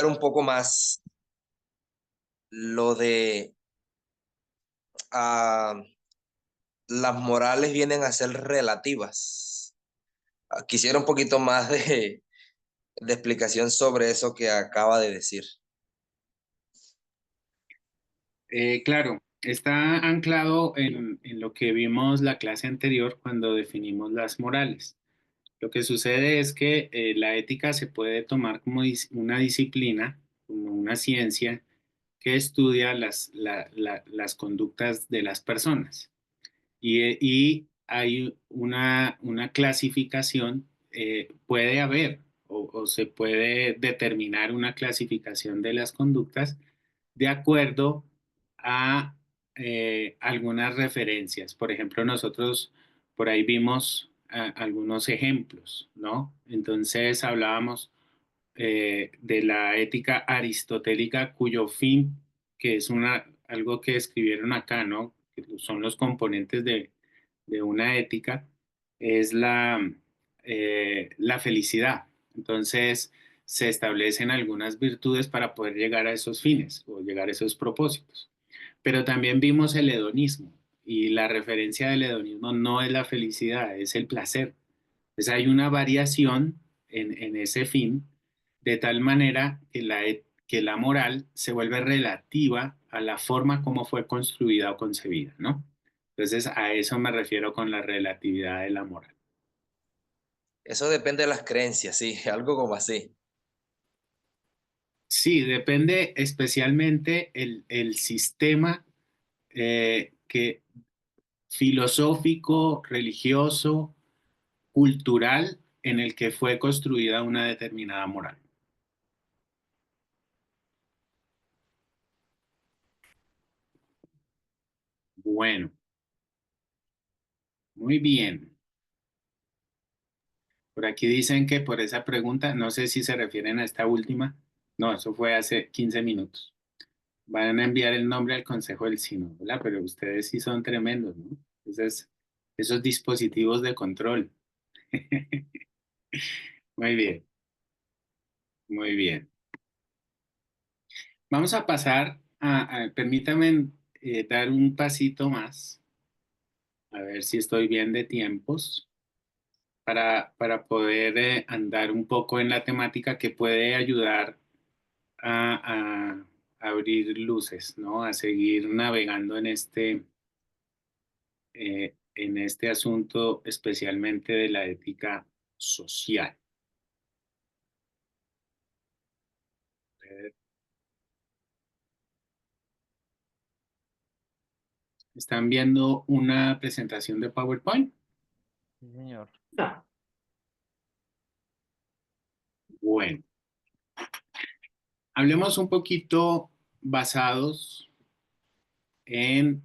un poco más lo de ah, las morales vienen a ser relativas. Quisiera un poquito más de explicación sobre eso que acaba de decir. Claro, está anclado en lo que vimos la clase anterior cuando definimos las morales. Lo que sucede es que la ética se puede tomar como una disciplina, como una ciencia que estudia las conductas de las personas. Y hay una clasificación, puede haber o se puede determinar una clasificación de las conductas de acuerdo a algunas referencias. Por ejemplo, nosotros por ahí vimos algunos ejemplos, ¿no? Entonces hablábamos de la ética aristotélica cuyo fin, que es algo que escribieron acá, ¿no? Que son los componentes de una ética, es la felicidad. Entonces, se establecen algunas virtudes para poder llegar a esos fines o llegar a esos propósitos. Pero también vimos el hedonismo y la referencia del hedonismo no es la felicidad, es el placer. Entonces hay una variación en ese fin, de tal manera que que la moral se vuelve relativa a la forma como fue construida o concebida, ¿no? Entonces a eso me refiero con la relatividad de la moral. Eso depende de las creencias, sí, algo como así. Sí, depende especialmente el sistema que filosófico, religioso, cultural en el que fue construida una determinada moral. Bueno, muy bien. Por aquí dicen que por esa pregunta, no sé si se refieren a esta última. No, eso fue hace 15 minutos. Van a enviar el nombre al Consejo del Sínodo, ¿verdad? Pero ustedes sí son tremendos, ¿no? Esos dispositivos de control. Muy bien, muy bien. Vamos a pasar permítame dar un pasito más, a ver si estoy bien de tiempos, para poder andar un poco en la temática que puede ayudar a abrir luces, ¿no? A seguir navegando en este asunto, especialmente de la ética social. ¿Están viendo una presentación de PowerPoint? Sí, señor. Bueno, hablemos un poquito basados en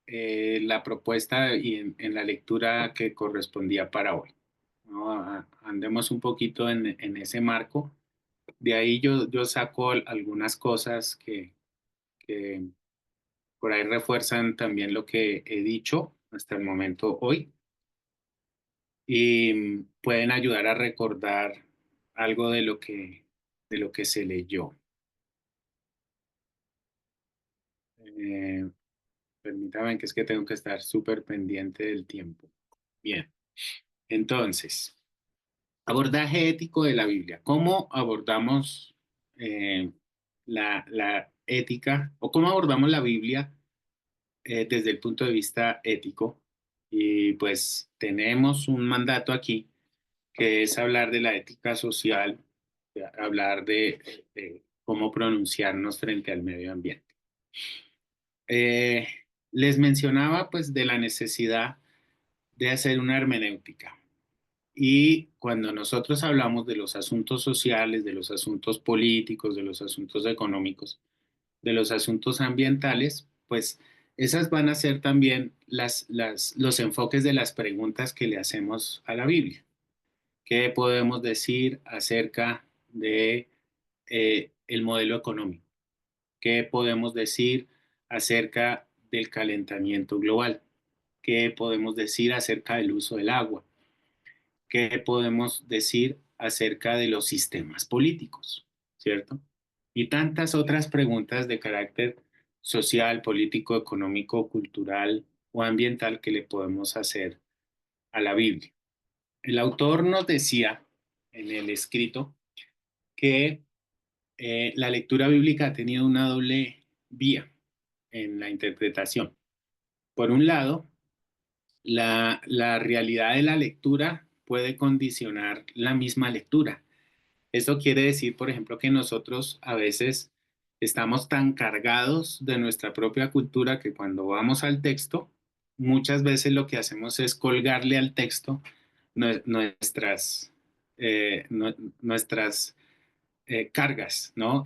la propuesta y en la lectura que correspondía para hoy, ¿no? Andemos un poquito en ese marco. De ahí yo saco algunas cosas que por ahí refuerzan también lo que he dicho hasta el momento hoy y pueden ayudar a recordar algo de lo que se leyó. Eh, Permítame que es que tengo que estar súper pendiente del tiempo. Bien, entonces, abordaje ético de la Biblia. ¿Cómo abordamos eh, la ética o cómo abordamos la Biblia desde el punto de vista ético? Y pues tenemos un mandato aquí que es hablar de la ética social, hablar de cómo pronunciarnos frente al medio ambiente. Eh, Les mencionaba pues de la necesidad de hacer una hermenéutica. Y cuando nosotros hablamos de los asuntos sociales, de los asuntos políticos, de los asuntos económicos, de los asuntos ambientales, pues esas van a ser también los enfoques de las preguntas que le hacemos a la Biblia. ¿Qué podemos decir acerca de el modelo económico? ¿Qué podemos decir acerca del calentamiento global? ¿Qué podemos decir acerca del uso del agua? ¿Qué podemos decir acerca de los sistemas políticos? ¿Cierto? y tantas otras preguntas de carácter social, político, económico, cultural o ambiental que le podemos hacer a la Biblia. El autor nos decía en el escrito que la lectura bíblica ha tenido una doble vía en la interpretación. Por un lado, la realidad de la lectura puede condicionar la misma lectura. Esto quiere decir, por ejemplo, que nosotros a veces estamos tan cargados de nuestra propia cultura que cuando vamos al texto, muchas veces lo que hacemos es colgarle al texto nuestras cargas, ¿no?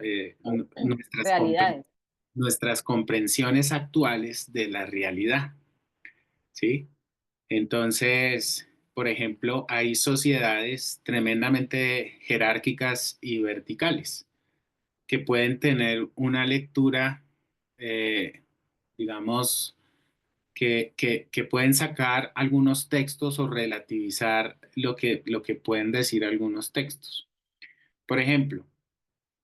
Realidades. Nuestras comprensiones actuales de la realidad, ¿sí? Entonces, por ejemplo, hay sociedades tremendamente jerárquicas y verticales que pueden tener una lectura, eh, digamos, que pueden sacar algunos textos o relativizar lo que pueden decir algunos textos. Por ejemplo,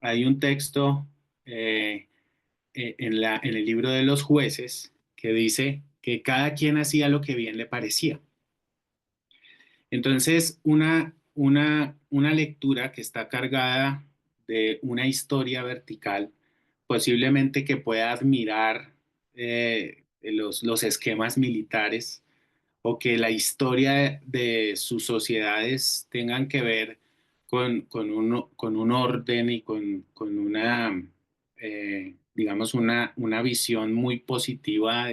hay un texto en el libro de los jueces que dice que cada quien hacía lo que bien le parecía. Entonces, una lectura que está cargada de una historia vertical, posiblemente que pueda admirar los esquemas militares o que la historia de sus sociedades tengan que ver con un orden y con una, digamos, una visión muy positiva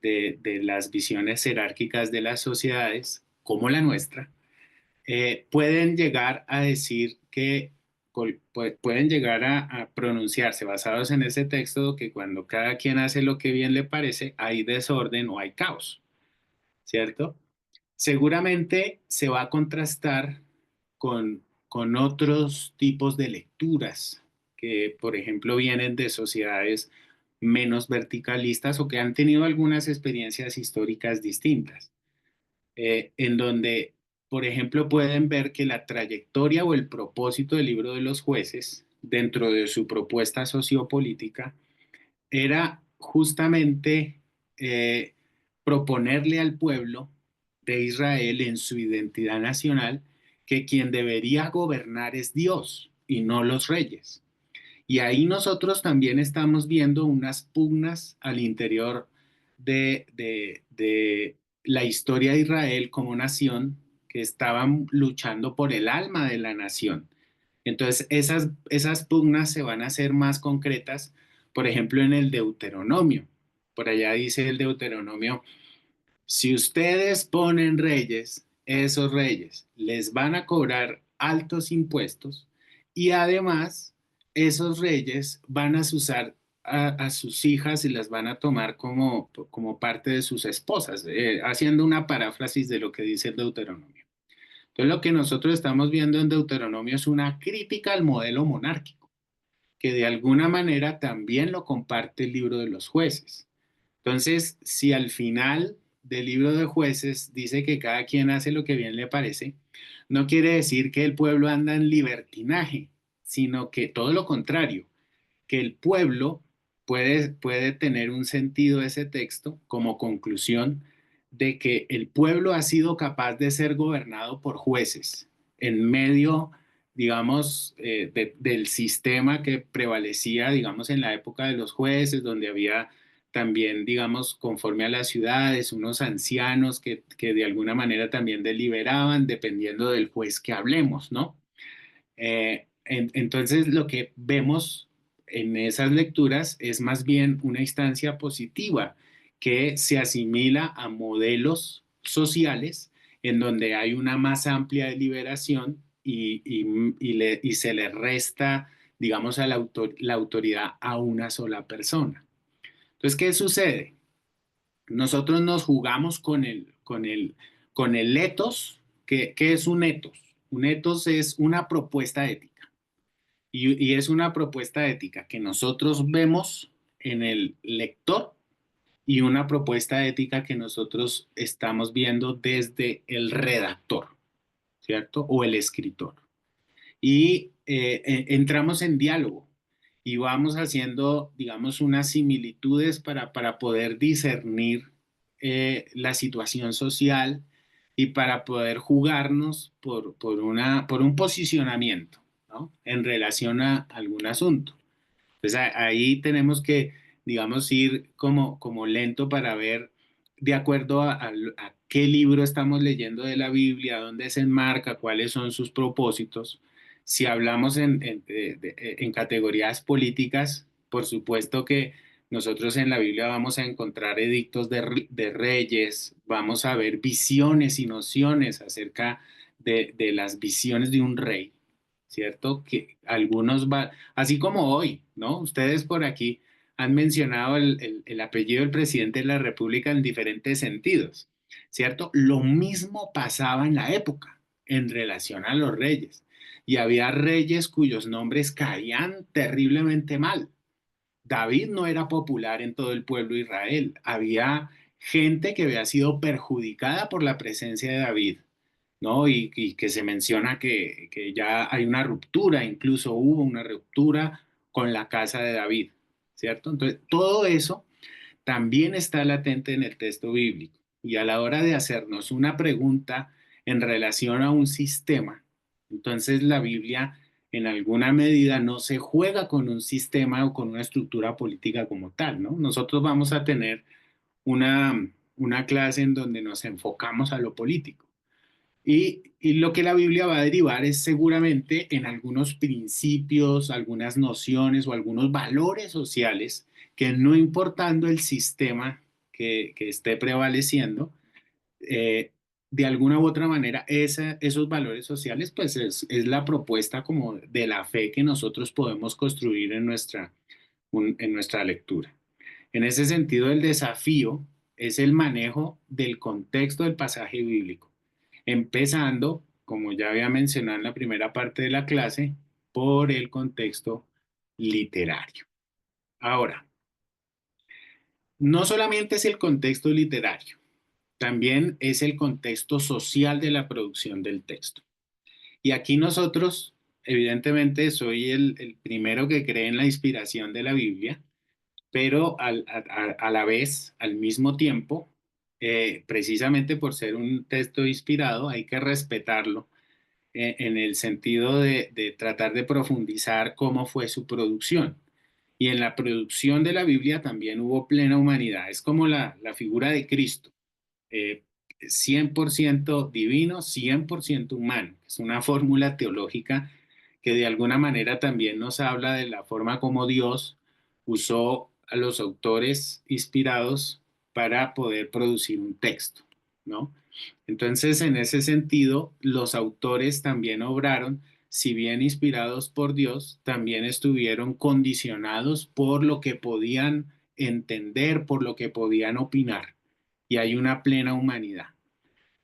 de las visiones jerárquicas de las sociedades, como la nuestra, pueden llegar a decir que pueden llegar a pronunciarse basados en ese texto que cuando cada quien hace lo que bien le parece, hay desorden o hay caos, ¿cierto? Seguramente se va a contrastar con otros tipos de lecturas que, por ejemplo, vienen de sociedades menos verticalistas o que han tenido algunas experiencias históricas distintas, en donde, por ejemplo, pueden ver que la trayectoria o el propósito del libro de los jueces dentro de su propuesta sociopolítica era justamente eh, proponerle al pueblo de Israel en su identidad nacional que quien debería gobernar es Dios y no los reyes. Y ahí nosotros también estamos viendo unas pugnas al interior de la historia de Israel como nación que estaban luchando por el alma de la nación. Entonces, esas pugnas se van a hacer más concretas, por ejemplo, en el Deuteronomio. Por allá dice el Deuteronomio, si ustedes ponen reyes, esos reyes les van a cobrar altos impuestos y además esos reyes van a usar a sus hijas y las van a tomar como parte de sus esposas, haciendo una paráfrasis de lo que dice el Deuteronomio. Entonces, lo que nosotros estamos viendo en Deuteronomio es una crítica al modelo monárquico, que de alguna manera también lo comparte el libro de los jueces. Entonces, si al final del libro de jueces dice que cada quien hace lo que bien le parece, no quiere decir que el pueblo anda en libertinaje, sino que todo lo contrario, que el pueblo puede tener un sentido ese texto como conclusión de que el pueblo ha sido capaz de ser gobernado por jueces en medio, digamos, del sistema que prevalecía, digamos, en la época de los jueces, donde había también, digamos, conforme a las ciudades, unos ancianos que de alguna manera también deliberaban dependiendo del juez que hablemos, ¿no? Entonces, lo que vemos en esas lecturas es más bien una instancia positiva que se asimila a modelos sociales en donde hay una más amplia deliberación y se le resta, digamos, a la autoridad a una sola persona. Entonces, ¿qué sucede? Nosotros nos jugamos con el etos. ¿Qué es un etos? Un etos es una propuesta ética. Y es una propuesta ética que nosotros vemos en el lector y una propuesta ética que nosotros estamos viendo desde el redactor, ¿cierto? O el escritor. Y entramos en diálogo. y vamos haciendo, digamos, unas similitudes para poder discernir la situación social y para poder jugarnos por un posicionamiento, ¿no? En relación a algún asunto. Entonces ahí tenemos que, digamos, ir como lento para ver de acuerdo a qué libro estamos leyendo de la Biblia, dónde se enmarca, cuáles son sus propósitos. Si hablamos en categorías políticas, por supuesto que nosotros en la Biblia vamos a encontrar edictos de reyes, vamos a ver visiones y nociones acerca de las visiones de un rey, ¿cierto? Que algunos van, así como hoy, ¿no? Ustedes por aquí han mencionado el apellido del presidente de la República en diferentes sentidos, ¿cierto? Lo mismo pasaba en la época en relación a los reyes. Y había reyes cuyos nombres caían terriblemente mal. David no era popular en todo el pueblo de Israel. Había gente que había sido perjudicada por la presencia de David, ¿no? Y que se menciona que ya hay una ruptura, incluso hubo una ruptura con la casa de David, ¿cierto? Entonces, todo eso también está latente en el texto bíblico. Y a la hora de hacernos una pregunta en relación a un sistema, entonces la Biblia en alguna medida no se juega con un sistema o con una estructura política como tal, ¿no? Nosotros vamos a tener una clase en donde nos enfocamos a lo político. Y lo que la Biblia va a derivar es seguramente en algunos principios, algunas nociones o algunos valores sociales que no importando el sistema que esté prevaleciendo, eh, de alguna u otra manera esos valores sociales pues es la propuesta como de la fe que nosotros podemos construir en nuestra lectura. En ese sentido, el desafío es el manejo del contexto del pasaje bíblico, empezando, como ya había mencionado en la primera parte de la clase, por el contexto literario. Ahora, no solamente es el contexto literario, también es el contexto social de la producción del texto. Y aquí nosotros, evidentemente, soy el primero que cree en la inspiración de la Biblia, pero a la vez, al mismo tiempo, precisamente por ser un texto inspirado, hay que respetarlo en el sentido de tratar de profundizar cómo fue su producción. Y en la producción de la Biblia también hubo plena humanidad. Es como la figura de Cristo, eh, 100% divino, 100% humano. Es una fórmula teológica que de alguna manera también nos habla de la forma como Dios usó a los autores inspirados para poder producir un texto, ¿no? Entonces, en ese sentido, los autores también obraron, si bien inspirados por Dios, también estuvieron condicionados por lo que podían entender, por lo que podían opinar. Y hay una plena humanidad.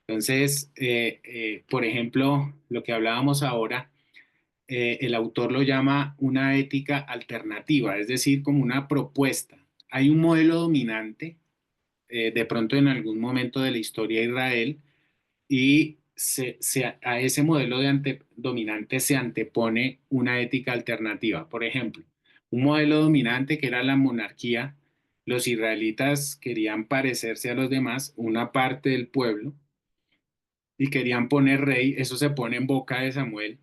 Entonces, por ejemplo, lo que hablábamos ahora, el autor lo llama una ética alternativa, es decir, como una propuesta. Hay un modelo dominante, de pronto en algún momento de la historia de Israel, y a ese modelo dominante se antepone una ética alternativa. Por ejemplo, un modelo dominante que era la monarquía, los israelitas querían parecerse a los demás, una parte del pueblo, y querían poner rey, eso se pone en boca de Samuel.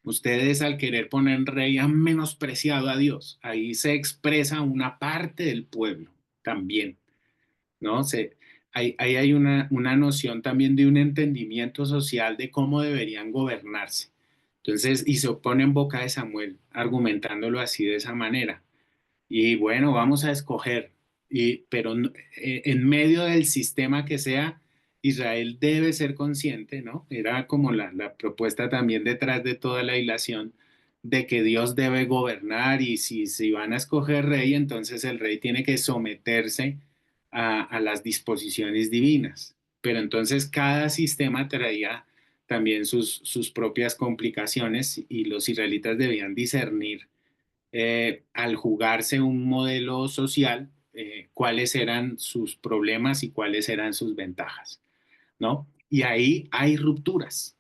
Ustedes al querer poner rey han menospreciado a Dios. Ahí se expresa una parte del pueblo también, ¿no? Ahí hay una noción también de un entendimiento social de cómo deberían gobernarse. Entonces, y se pone en boca de Samuel, argumentándolo así de esa manera. Y bueno, vamos a escoger, pero en medio del sistema que sea, Israel debe ser consciente, ¿no? Era como la propuesta también detrás de toda la ilación de que Dios debe gobernar y si van a escoger rey, entonces el rey tiene que someterse a las disposiciones divinas. Pero entonces cada sistema traía también sus propias complicaciones y los israelitas debían discernir, al jugarse un modelo social, cuáles eran sus problemas y cuáles eran sus ventajas, ¿no? Y ahí hay rupturas.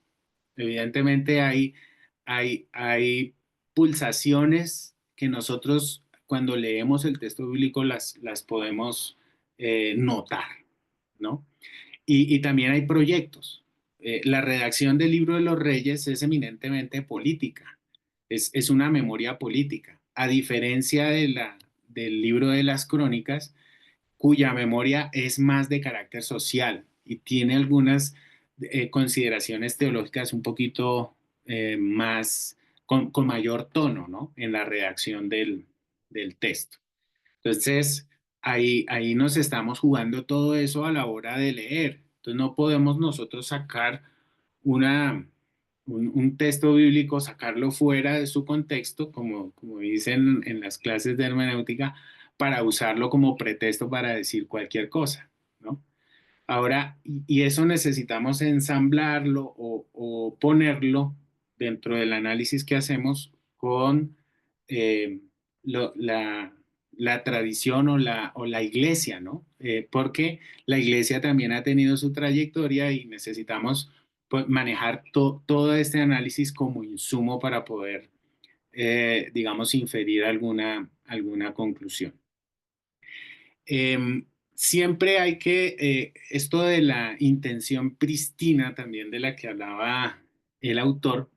Evidentemente hay pulsaciones que nosotros cuando leemos el texto bíblico las podemos notar, ¿no? Y también hay proyectos. La redacción del Libro de los Reyes es eminentemente política, es una memoria política, a diferencia del Libro de las Crónicas, cuya memoria es más de carácter social y tiene algunas consideraciones teológicas un poquito más, con mayor tono, ¿no? En la redacción del texto. Entonces, ahí nos estamos jugando todo eso a la hora de leer. Entonces, no podemos nosotros sacar un texto bíblico, sacarlo fuera de su contexto, como dicen en las clases de hermenéutica, para usarlo como pretexto para decir cualquier cosa, ¿no? Ahora, y eso necesitamos ensamblarlo o ponerlo dentro del análisis que hacemos con eh, la tradición o la iglesia, ¿no? Porque la iglesia también ha tenido su trayectoria y necesitamos pues, manejar todo este análisis como insumo para poder, digamos, inferir alguna conclusión. Siempre hay esto de la intención prístina también de la que hablaba el autor,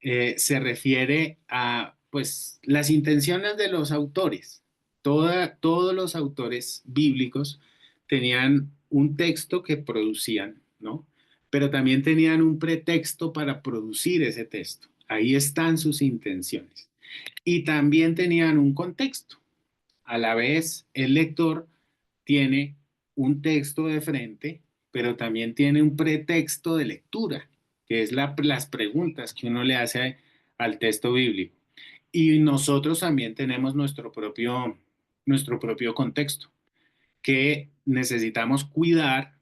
se refiere a, pues, las intenciones de los autores. Todos los autores bíblicos tenían un texto que producían, ¿no? Pero también tenían un pretexto para producir ese texto. Ahí están sus intenciones. Y también tenían un contexto. A la vez, el lector tiene un texto de frente, pero también tiene un pretexto de lectura, que es las preguntas que uno le hace al texto bíblico. Y nosotros también tenemos nuestro propio contexto, que necesitamos cuidar,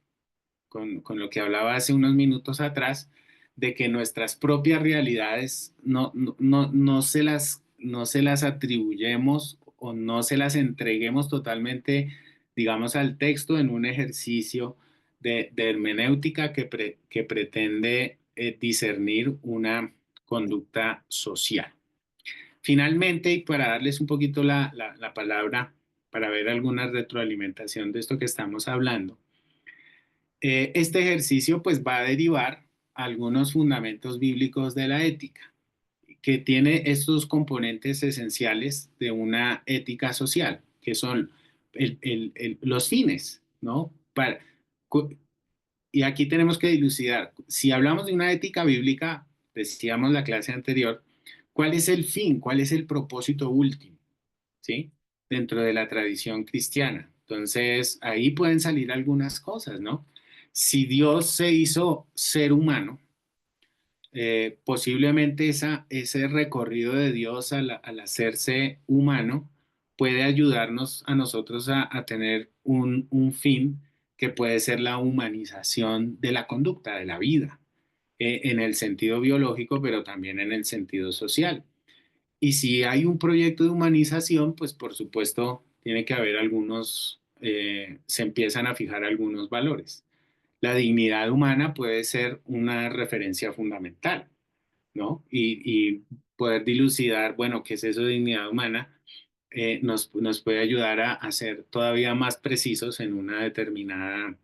con lo que hablaba hace unos minutos atrás, de que nuestras propias realidades no se las atribuyemos o no se las entreguemos totalmente, digamos, al texto en un ejercicio de hermenéutica que pretende discernir una conducta social. Finalmente, y para darles un poquito la palabra, para ver alguna retroalimentación de esto que estamos hablando, este ejercicio pues va a derivar algunos fundamentos bíblicos de la ética, que tiene estos componentes esenciales de una ética social, que son los fines, ¿no? Y aquí tenemos que dilucidar, si hablamos de una ética bíblica, decíamos la clase anterior, ¿cuál es el fin? ¿Cuál es el propósito último? ¿Sí? Dentro de la tradición cristiana. Entonces, ahí pueden salir algunas cosas, ¿no? Si Dios se hizo ser humano, posiblemente ese recorrido de Dios al hacerse humano puede ayudarnos a nosotros a tener un fin que puede ser la humanización de la conducta, de la vida, en el sentido biológico, pero también en el sentido social. Y si hay un proyecto de humanización, pues por supuesto tiene que haber se empiezan a fijar algunos valores. La dignidad humana puede ser una referencia fundamental, ¿no? Y poder dilucidar, bueno, ¿qué es eso de dignidad humana? Nos puede ayudar a ser todavía más precisos en una determinada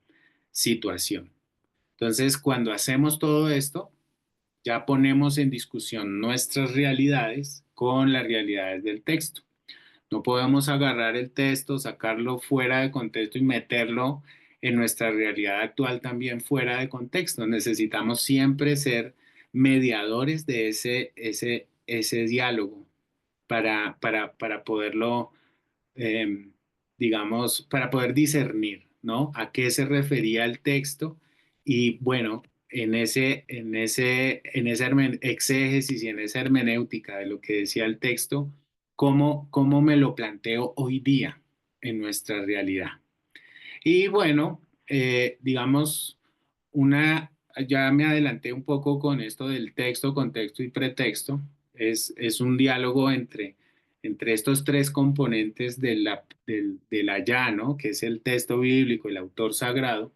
situación. Entonces, cuando hacemos todo esto, ya ponemos en discusión nuestras realidades con las realidades del texto. No podemos agarrar el texto, sacarlo fuera de contexto y meterlo en nuestra realidad actual también fuera de contexto. Necesitamos siempre ser mediadores de ese diálogo para poderlo, eh, digamos, para poder discernir, ¿no? A qué se refería el texto y bueno, en esa exégesis y en esa hermenéutica de lo que decía el texto, cómo me lo planteo hoy día en nuestra realidad. Y bueno, digamos, ya me adelanté un poco con esto del texto, contexto y pretexto. Es un diálogo entre estos tres componentes del allá, ¿no? Que es el texto bíblico, el autor sagrado,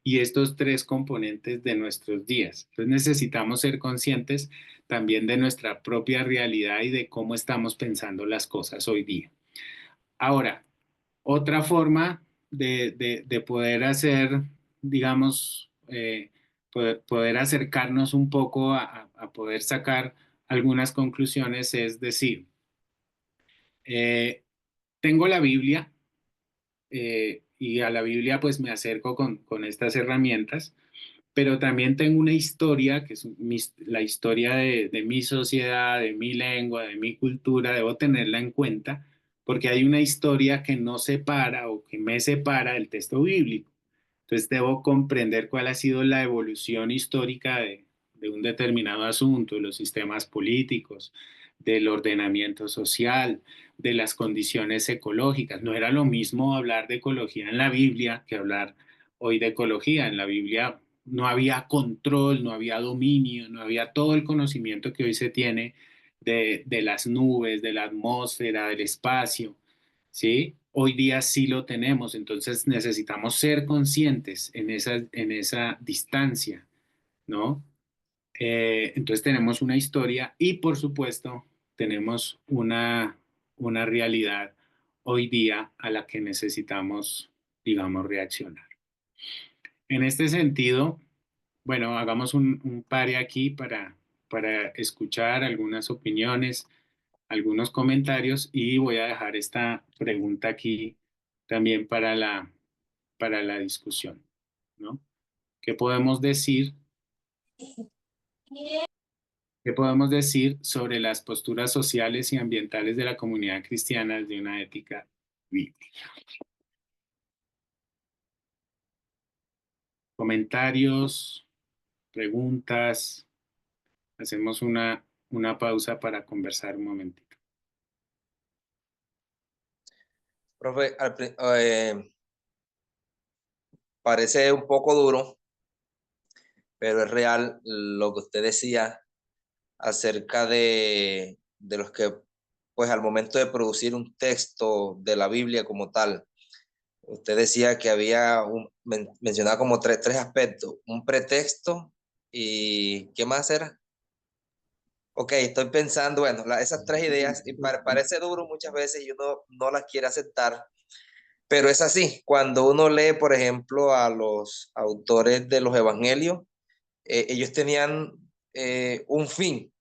y estos tres componentes de nuestros días. Entonces necesitamos ser conscientes también de nuestra propia realidad y de cómo estamos pensando las cosas hoy día. Ahora, otra forma de poder hacer, digamos, poder acercarnos un poco a poder sacar algunas conclusiones es decir, eh, tengo la Biblia y a la Biblia pues me acerco con estas herramientas, pero también tengo una historia, que es la historia de mi sociedad, de mi lengua, de mi cultura, debo tenerla en cuenta, porque hay una historia que no separa o que me separa del texto bíblico. Entonces debo comprender cuál ha sido la evolución histórica de un determinado asunto, de los sistemas políticos, del ordenamiento social, de las condiciones ecológicas. No era lo mismo hablar de ecología en la Biblia que hablar hoy de ecología. En la Biblia no había control, no había dominio, no había todo el conocimiento que hoy se tiene de las nubes, de la atmósfera, del espacio, ¿sí? Hoy día sí lo tenemos, entonces necesitamos ser conscientes en esa distancia, ¿no? Entonces tenemos una historia y por supuesto tenemos una realidad hoy día a la que necesitamos, digamos, reaccionar. En este sentido, bueno, hagamos un pare aquí para escuchar algunas opiniones, algunos comentarios y voy a dejar esta pregunta aquí también para la discusión, ¿no? ¿Qué podemos decir? ¿Qué podemos decir sobre las posturas sociales y ambientales de la comunidad cristiana desde una ética bíblica? Comentarios, preguntas. Hacemos una pausa para conversar un momentito. Profe, parece un poco duro, pero es real lo que usted decía acerca de los que, pues al momento de producir un texto de la Biblia como tal, usted decía que había mencionaba como tres aspectos, un pretexto y ¿qué más era? Ok, estoy pensando, bueno, esas tres ideas, y parece duro muchas veces y uno no las quiere aceptar, pero es así. Cuando uno lee, por ejemplo, a los autores de los evangelios, ellos tenían un fin,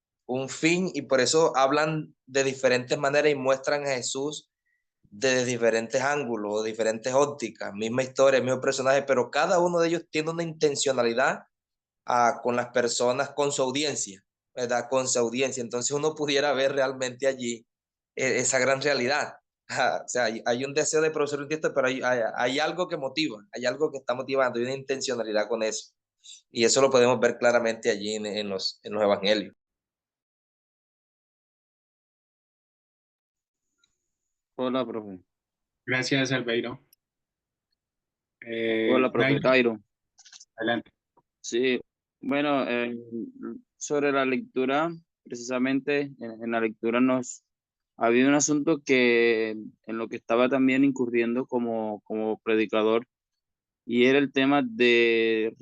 y por eso hablan de diferentes maneras y muestran a Jesús desde diferentes ángulos, diferentes ópticas, misma historia, mismo personaje, pero cada uno de ellos tiene una intencionalidad con las personas, con su audiencia, ¿verdad? Con su audiencia. Entonces uno pudiera ver realmente allí esa gran realidad. O sea, hay un deseo de producir un texto, pero hay algo que motiva, hay algo que está motivando, hay una intencionalidad con eso. Y eso lo podemos ver claramente allí en los evangelios. Hola, profe. Gracias, Albeiro. Hola, profe Dairo, Jairo. adelante. Sí, bueno, sobre la lectura, precisamente en la lectura había un asunto que en lo que estaba también incurriendo como predicador, y era el tema de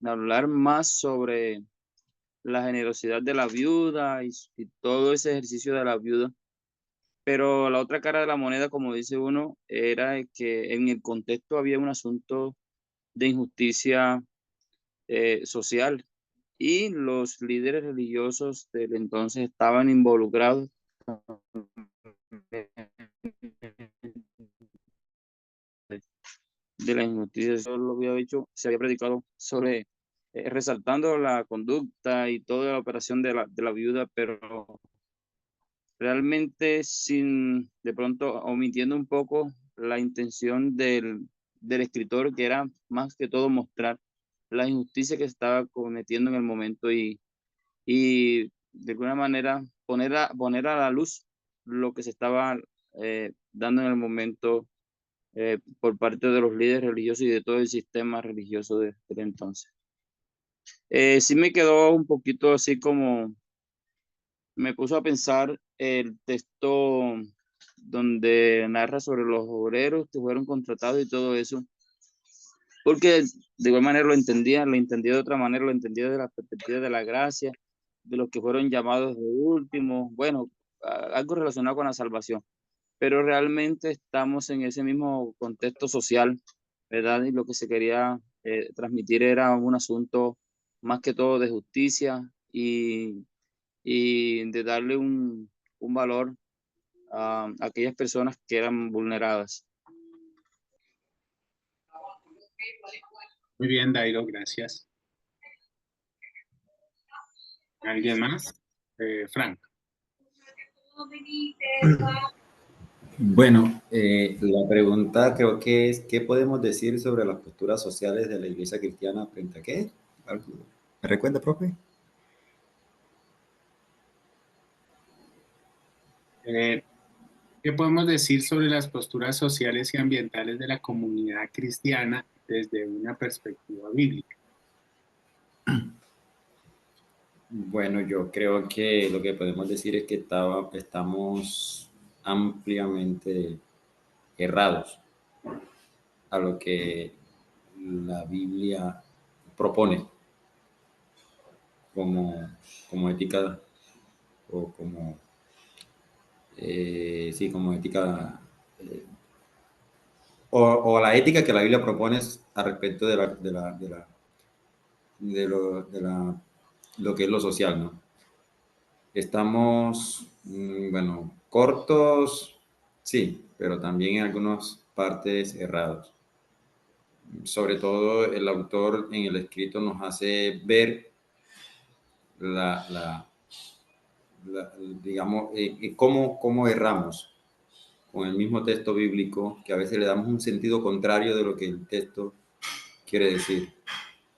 hablar más sobre la generosidad de la viuda y todo ese ejercicio de la viuda. Pero la otra cara de la moneda, como dice uno, era que en el contexto había un asunto de injusticia social, y los líderes religiosos del entonces estaban involucrados de la injusticia. Eso lo había dicho, se había predicado sobre resaltando la conducta y toda la operación de la viuda, pero realmente sin, de pronto, omitiendo un poco la intención del escritor, que era más que todo mostrar la injusticia que se estaba cometiendo en el momento, y de alguna manera poner a la luz lo que se estaba dando en el momento por parte de los líderes religiosos y de todo el sistema religioso del entonces. Sí me quedó un poquito así como, me puso a pensar el texto donde narra sobre los obreros que fueron contratados y todo eso. porque de igual manera lo entendía de otra manera, lo entendía de la perspectiva de la gracia, de los que fueron llamados de último, bueno, algo relacionado con la salvación, pero realmente estamos en ese mismo contexto social, ¿verdad? Y lo que se quería transmitir era un asunto más que todo de justicia y de darle un valor a aquellas personas que eran vulneradas. Muy bien, Dairo, gracias. ¿Alguien más? Frank. Bueno, la pregunta creo que es, ¿qué podemos decir sobre las posturas sociales de la Iglesia cristiana frente a qué? ¿Me recuerda, profe? ¿Qué podemos decir sobre las posturas sociales y ambientales de la comunidad cristiana desde una perspectiva bíblica? Bueno, yo creo que lo que podemos decir es que estamos ampliamente errados a lo que la Biblia propone como ética o sí, como ética, o la ética que la Biblia propone al respecto de lo que es lo social, ¿no? Estamos, bueno, cortos, sí, pero también en algunas partes errados. Sobre todo el autor en el escrito nos hace ver la, la, digamos, cómo erramos con el mismo texto bíblico, que a veces le damos un sentido contrario de lo que el texto quiere decir.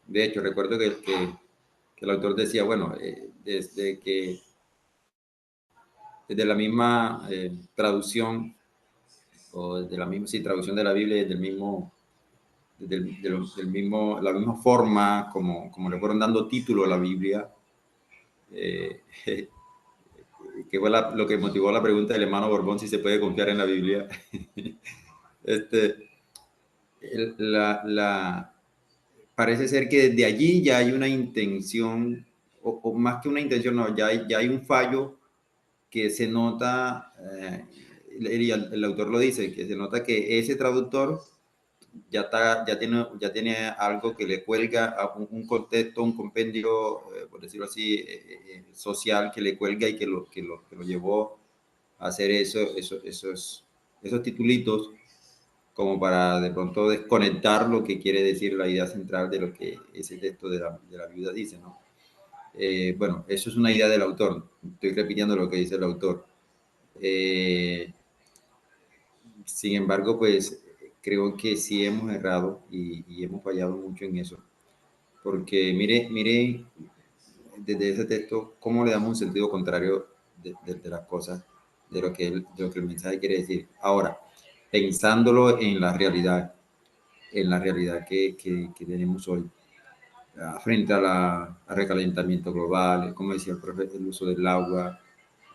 De hecho, recuerdo que el autor decía, bueno, desde la misma traducción, o desde la misma traducción de la Biblia, la misma forma como le fueron dando título a la Biblia, que fue lo que motivó la pregunta del hermano Borbón si se puede confiar en la Biblia. Parece ser que desde allí ya hay una intención, o más que una intención, no, ya hay un fallo que se nota, el autor lo dice, que se nota que ese traductor ya tiene algo que le cuelga a un contexto, un compendio, por decirlo así, social que le cuelga y que lo llevó a hacer esos titulitos como para de pronto desconectar lo que quiere decir la idea central de lo que ese texto de la Biblia dice, ¿no? Bueno, eso es una idea del autor, estoy repitiendo lo que dice el autor. Sin embargo, pues creo que sí hemos errado y hemos fallado mucho en eso, porque mire desde ese texto cómo le damos un sentido contrario de las cosas, de lo que el mensaje quiere decir. Ahora, pensándolo en la realidad que tenemos hoy, frente al recalentamiento global, como decía el profe, el uso del agua,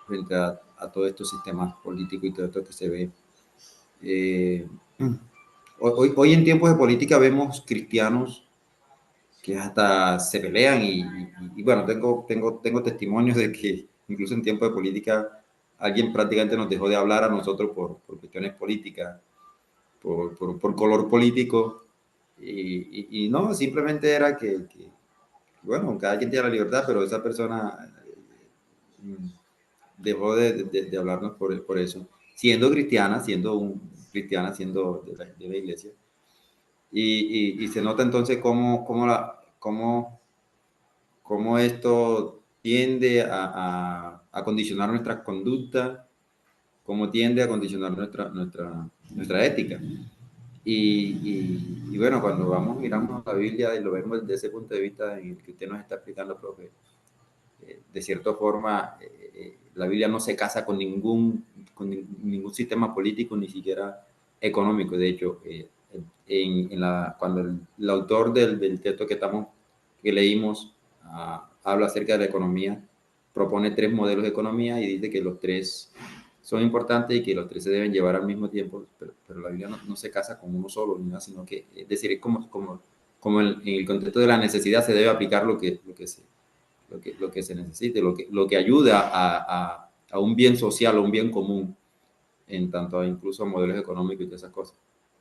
frente a todos estos sistemas políticos y todo esto que se ve. Hoy en tiempos de política vemos cristianos que hasta se pelean y bueno, tengo testimonios de que incluso en tiempos de política alguien prácticamente nos dejó de hablar a nosotros por cuestiones políticas, por color político y no, simplemente era bueno, cada quien tiene la libertad, pero esa persona dejó de hablarnos por eso, siendo cristiana, siendo de la iglesia. Y se nota entonces cómo esto tiende a condicionar nuestras conductas, cómo tiende a condicionar nuestra ética. Y bueno, cuando miramos la Biblia y lo vemos desde ese punto de vista en el que usted nos está explicando, profe, de cierta forma, la Biblia no se casa con ningún sistema político, ni siquiera económico. De hecho, cuando el autor del texto que leímos habla acerca de la economía, propone 3 modelos de economía y dice que los tres son importantes y que los tres se deben llevar al mismo tiempo, pero la Biblia no se casa con uno solo, ni nada, sino que, es decir, es como en el contexto de la necesidad se debe aplicar lo que se necesite, lo que ayuda a un bien social, a un bien común, en tanto a incluso a modelos económicos y todas esas cosas.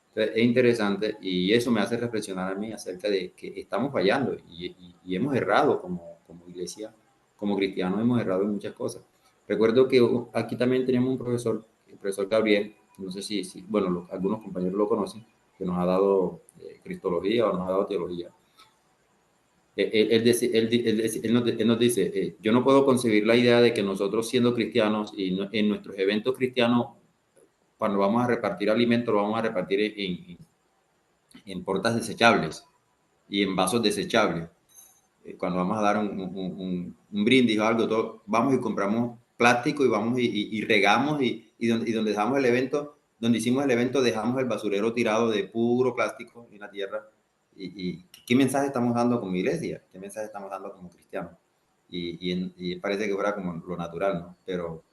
Entonces, es interesante y eso me hace reflexionar a mí acerca de que estamos fallando y hemos errado como iglesia, como cristianos hemos errado en muchas cosas. Recuerdo que aquí también teníamos un profesor, el profesor Gabriel, no sé si bueno, algunos compañeros lo conocen, que nos ha dado cristología o nos ha dado teología. Él nos dice, yo no puedo concebir la idea de que nosotros siendo cristianos y en nuestros eventos cristianos, cuando vamos a repartir alimentos, lo vamos a repartir en portas desechables y en vasos desechables. Cuando vamos a dar un brindis o algo, todo, vamos y compramos plástico y vamos y regamos y donde dejamos el evento, donde hicimos el evento, dejamos el basurero tirado de puro plástico en la tierra. ¿Y qué mensaje estamos dando como iglesia? ¿Qué mensaje estamos dando como cristianos? Y parece que fuera como lo natural, ¿no? Pero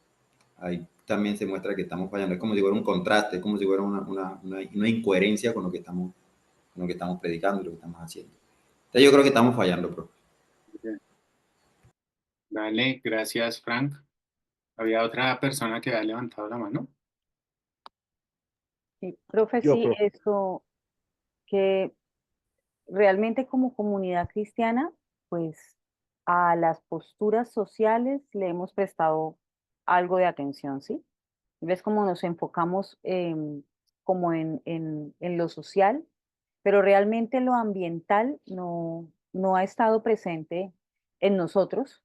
ahí también se muestra que estamos fallando. Es como si fuera un contraste, es como si fuera una incoherencia con lo que estamos predicando y lo que estamos haciendo. Entonces yo creo que estamos fallando, bro. Dale, gracias, Frank. Había otra persona que había levantado la mano. Sí, profe, Yo, sí, profe. eso que realmente como comunidad cristiana, pues a las posturas sociales le hemos prestado algo de atención, ¿sí? ¿Ves cómo nos enfocamos como en lo social, pero realmente lo ambiental no ha estado presente en nosotros,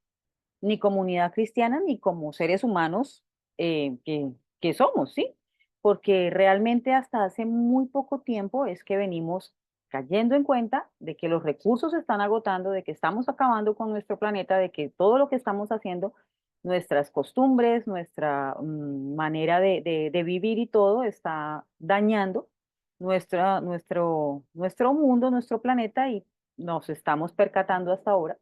ni comunidad cristiana, ni como seres humanos que somos, ¿sí? Porque realmente hasta hace muy poco tiempo es que venimos cayendo en cuenta de que los recursos se están agotando, de que estamos acabando con nuestro planeta, de que todo lo que estamos haciendo, nuestras costumbres, nuestra manera de vivir y todo está dañando nuestro mundo, nuestro planeta y nos estamos percatando hasta ahora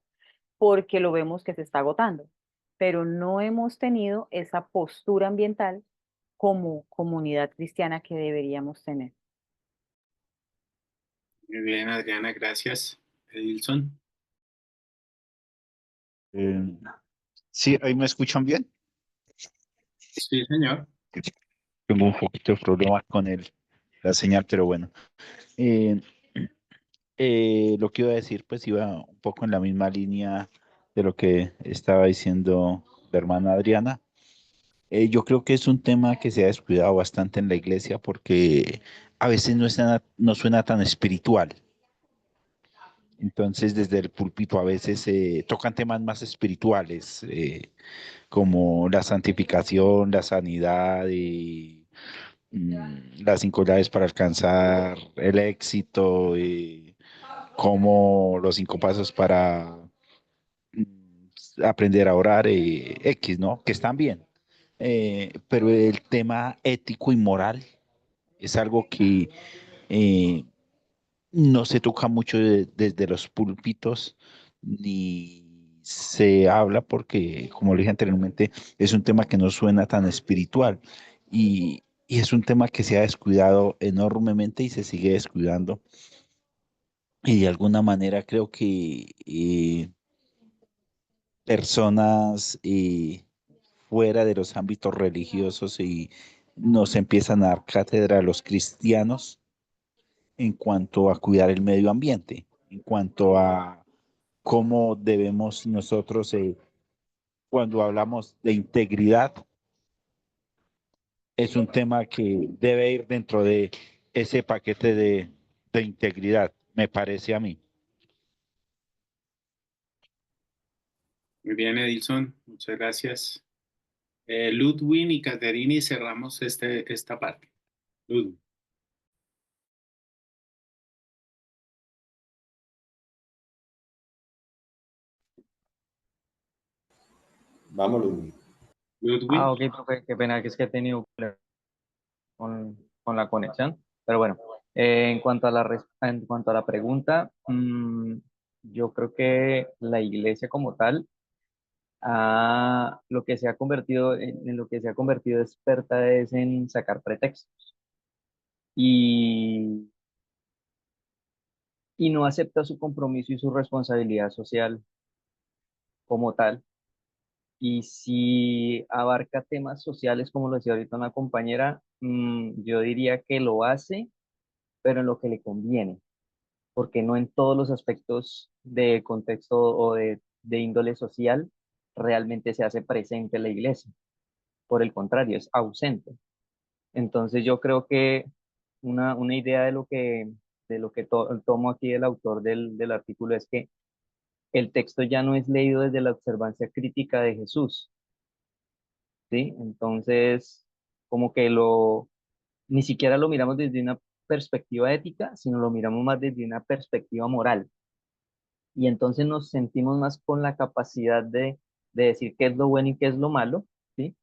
porque lo vemos que se está agotando, pero no hemos tenido esa postura ambiental como comunidad cristiana que deberíamos tener. Muy bien, Adriana, gracias. Edilson. Sí, ahí me escuchan bien. Sí, señor. Tengo un poquito de problema con la señal, pero bueno. Eh, lo que iba a decir, pues iba un poco en la misma línea de lo que estaba diciendo la hermana Adriana. Yo creo que es un tema que se ha descuidado bastante en la iglesia porque a veces no suena tan espiritual. Entonces, desde el púlpito a veces se tocan temas más espirituales, como la santificación, la sanidad y las 5 llaves para alcanzar el éxito, y como los 5 pasos para aprender a orar, X, ¿no? Que están bien. Pero el tema ético y moral es algo que eh, no se toca mucho desde los púlpitos, ni se habla porque, como le dije anteriormente, es un tema que no suena tan espiritual y es un tema que se ha descuidado enormemente y se sigue descuidando. Y de alguna manera creo que personas fuera de los ámbitos religiosos y nos empiezan a dar cátedra a los cristianos en cuanto a cuidar el medio ambiente, en cuanto a cómo debemos nosotros, cuando hablamos de integridad, es un tema que debe ir dentro de ese paquete de integridad, me parece a mí. Muy bien, Edilson. Muchas gracias. Ludwig y Caterini, cerramos esta parte. Ludwig. Vámonos. Ludwig. Ok, profe, qué pena que es que he tenido problemas con la conexión, pero bueno, en cuanto a la pregunta, yo creo que la iglesia como tal lo que se ha convertido en lo que se ha convertido experta es en sacar pretextos y, y no acepta su compromiso y su responsabilidad social como tal. Y si abarca temas sociales, como lo decía ahorita una compañera, yo diría que lo hace, pero en lo que le conviene, porque no en todos los aspectos de contexto o de índole social realmente se hace presente la iglesia. Por el contrario, es ausente. Entonces yo creo que una idea de lo que tomo aquí del autor del artículo es que el texto ya no es leído desde la observancia crítica de Jesús, ¿sí? Entonces, como que ni siquiera lo miramos desde una perspectiva ética, sino lo miramos más desde una perspectiva moral. Y entonces nos sentimos más con la capacidad de decir qué es lo bueno y qué es lo malo, ¿sí?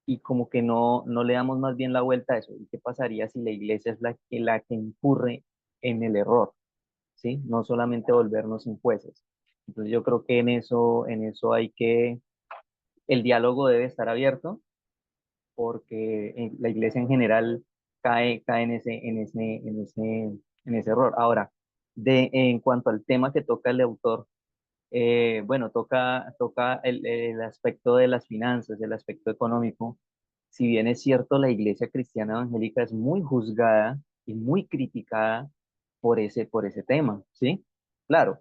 Y como que no le damos más bien la vuelta a eso. ¿Y qué pasaría si la iglesia es la que incurre en el error? ¿Sí? No solamente volvernos sin jueces. Entonces yo creo que en eso el diálogo debe estar abierto porque la iglesia en general cae en ese error. Ahora, en cuanto al tema que toca el autor, bueno, toca el aspecto de las finanzas, el aspecto económico. Si bien es cierto, la iglesia cristiana evangélica es muy juzgada y muy criticada por ese tema, ¿sí? Claro,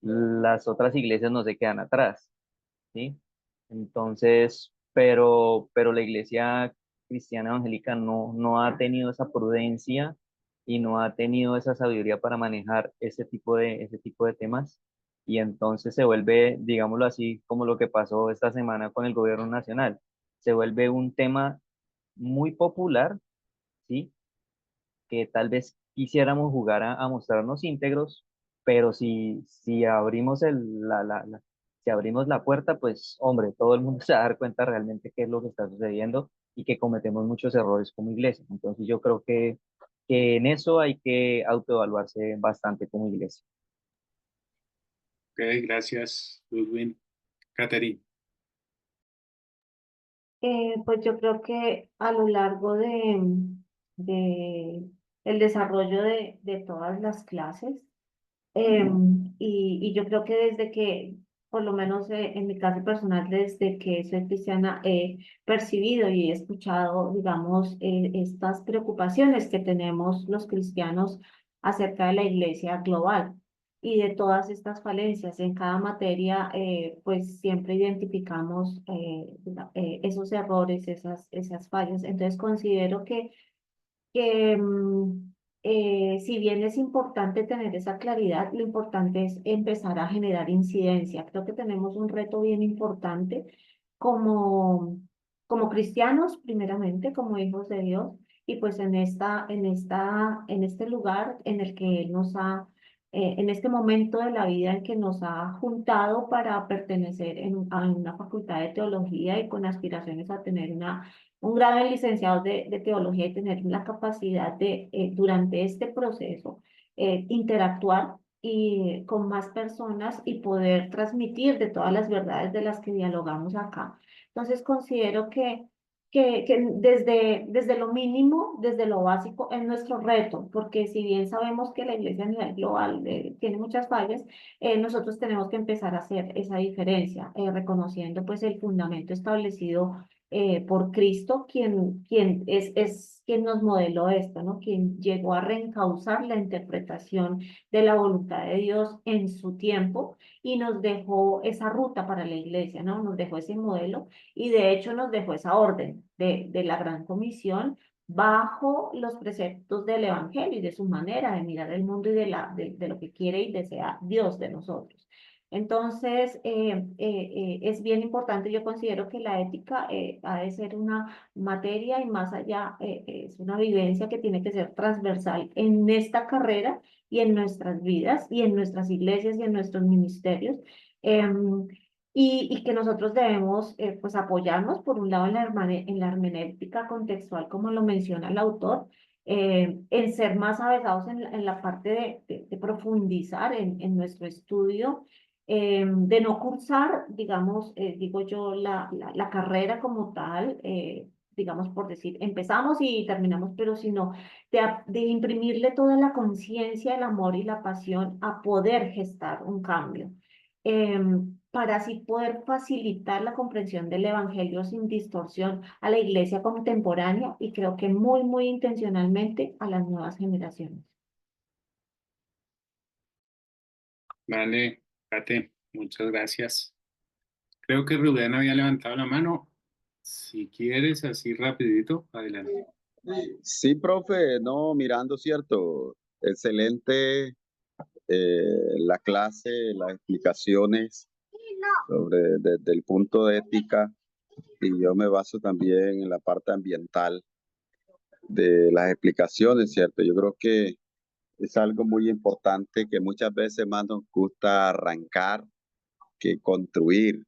las otras iglesias no se quedan atrás, ¿sí? Entonces, pero la iglesia cristiana evangélica no ha tenido esa prudencia y no ha tenido esa sabiduría para manejar ese tipo de temas. Y entonces se vuelve, digámoslo así, como lo que pasó esta semana con el gobierno nacional. Se vuelve un tema muy popular, ¿sí? Que tal vez quisiéramos jugar a mostrarnos íntegros, pero si abrimos si abrimos la puerta, pues hombre, todo el mundo se va a dar cuenta realmente qué es lo que está sucediendo y que cometemos muchos errores como iglesia. Entonces yo creo que en eso hay que autoevaluarse bastante como iglesia. Ok, gracias, Ludwin. Catherine. Pues yo creo que a lo largo de el desarrollo de todas las clases, y yo creo que desde que, por lo menos en mi caso personal, desde que soy cristiana, he percibido y he escuchado, digamos, estas preocupaciones que tenemos los cristianos acerca de la iglesia global y de todas estas falencias. En cada materia, pues siempre identificamos esos errores, esas fallas. Entonces considero que si bien es importante tener esa claridad, lo importante es empezar a generar incidencia. Creo que tenemos un reto bien importante como, como cristianos, primeramente, como hijos de Dios, y pues en este lugar en el que Él nos ha, en este momento de la vida en que nos ha juntado para pertenecer a una facultad de teología y con aspiraciones a tener un grado en licenciados de teología y tener la capacidad de, durante este proceso, interactuar con más personas y poder transmitir de todas las verdades de las que dialogamos acá. Entonces considero que desde lo mínimo, desde lo básico, es nuestro reto, porque si bien sabemos que la iglesia a nivel global tiene muchas fallas, nosotros tenemos que empezar a hacer esa diferencia, reconociendo pues el fundamento establecido por Cristo, quien es quien nos modeló esto, ¿no? Quien llegó a reencauzar la interpretación de la voluntad de Dios en su tiempo y nos dejó esa ruta para la iglesia, ¿no? Nos dejó ese modelo y de hecho nos dejó esa orden de la gran comisión bajo los preceptos del Evangelio y de su manera de mirar el mundo y de lo que quiere y desea Dios de nosotros. Entonces, es bien importante, yo considero que la ética ha de ser una materia y más allá es una vivencia que tiene que ser transversal en esta carrera y en nuestras vidas y en nuestras iglesias y en nuestros ministerios. em, y que nosotros debemos pues apoyarnos por un lado en la hermenéutica contextual, como lo menciona el autor, en ser más avesados en la parte de profundizar en nuestro estudio de no cursar, digamos, digo yo, la carrera como tal, digamos por decir, empezamos y terminamos, pero sino de imprimirle toda la conciencia, el amor y la pasión a poder gestar un cambio, para así poder facilitar la comprensión del Evangelio sin distorsión a la iglesia contemporánea y creo que muy, muy intencionalmente a las nuevas generaciones. Vale, Kate, muchas gracias. Creo que Rubén había levantado la mano. Si quieres, así rapidito, adelante. Sí, profe, no, mirando, cierto, excelente la clase, las explicaciones desde el punto de ética y yo me baso también en la parte ambiental de las explicaciones, ¿cierto? Yo creo que es algo muy importante que muchas veces más nos gusta arrancar que construir.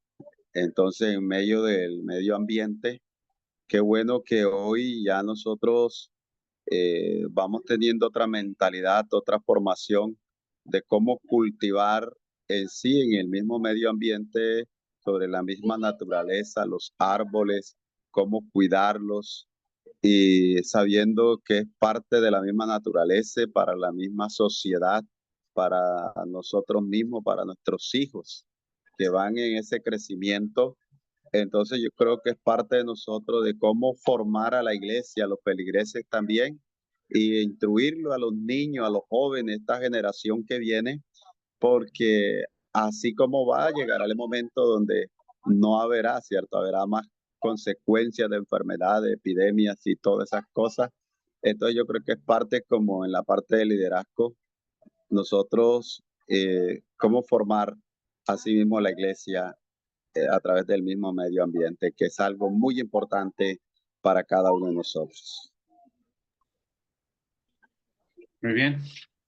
Entonces, en medio del medio ambiente, qué bueno que hoy ya nosotros vamos teniendo otra mentalidad, otra formación de cómo cultivar en sí, en el mismo medio ambiente, sobre la misma naturaleza, los árboles, cómo cuidarlos y sabiendo que es parte de la misma naturaleza, para la misma sociedad, para nosotros mismos, para nuestros hijos que van en ese crecimiento. Entonces yo creo que es parte de nosotros de cómo formar a la iglesia, a los feligreses también, y instruirlo a los niños, a los jóvenes, esta generación que viene, porque así como va, llegará el momento donde no habrá, ¿cierto? Habrá más consecuencias de enfermedades, epidemias y todas esas cosas. Entonces yo creo que es parte como en la parte de liderazgo, nosotros, cómo formar así mismo la iglesia a través del mismo medio ambiente, que es algo muy importante para cada uno de nosotros. Muy bien,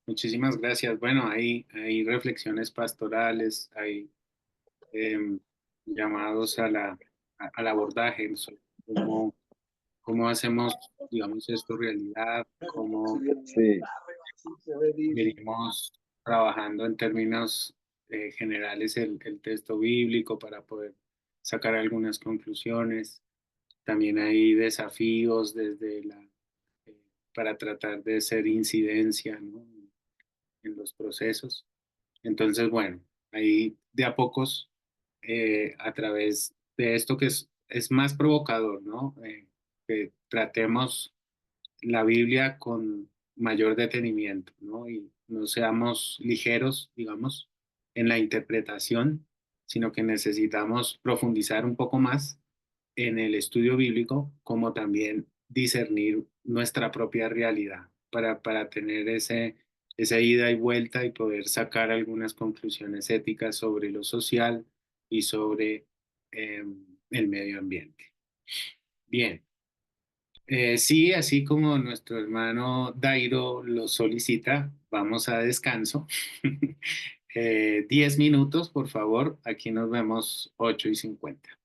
muchísimas gracias. Bueno, hay reflexiones pastorales, hay em, llamados al abordaje sobre cómo hacemos, digamos, esto realidad, cómo Sí, venimos trabajando en términos generales el texto bíblico para poder sacar algunas conclusiones. También hay desafíos eh, para tratar de hacer incidencia, ¿no? En los procesos. Entonces, bueno, ahí de a pocos, a través de esto que es más provocador, ¿no? Que tratemos la Biblia con mayor detenimiento, ¿no? Y no seamos ligeros, digamos, en la interpretación, sino que necesitamos profundizar un poco más en el estudio bíblico, como también discernir nuestra propia realidad para tener esa ida y vuelta y poder sacar algunas conclusiones éticas sobre lo social y sobre el medio ambiente. Bien. Sí, así como nuestro hermano Dairo lo solicita, vamos a descanso. 10 minutos, por favor. Aquí nos vemos 8:50.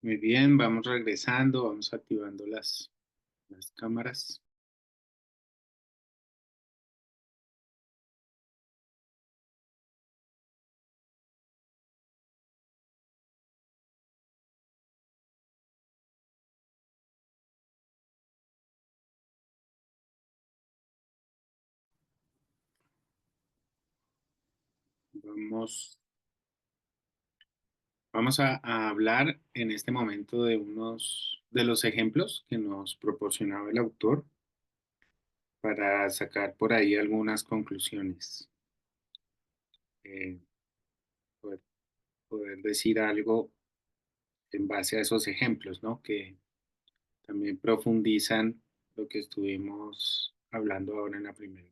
Muy bien, vamos regresando, vamos activando las cámaras. Vamos a hablar en este momento de unos de los ejemplos que nos proporcionaba el autor para sacar por ahí algunas conclusiones. Eh, poder, poder decir algo en base a esos ejemplos, ¿no? Que también profundizan lo que estuvimos hablando ahora en la primera.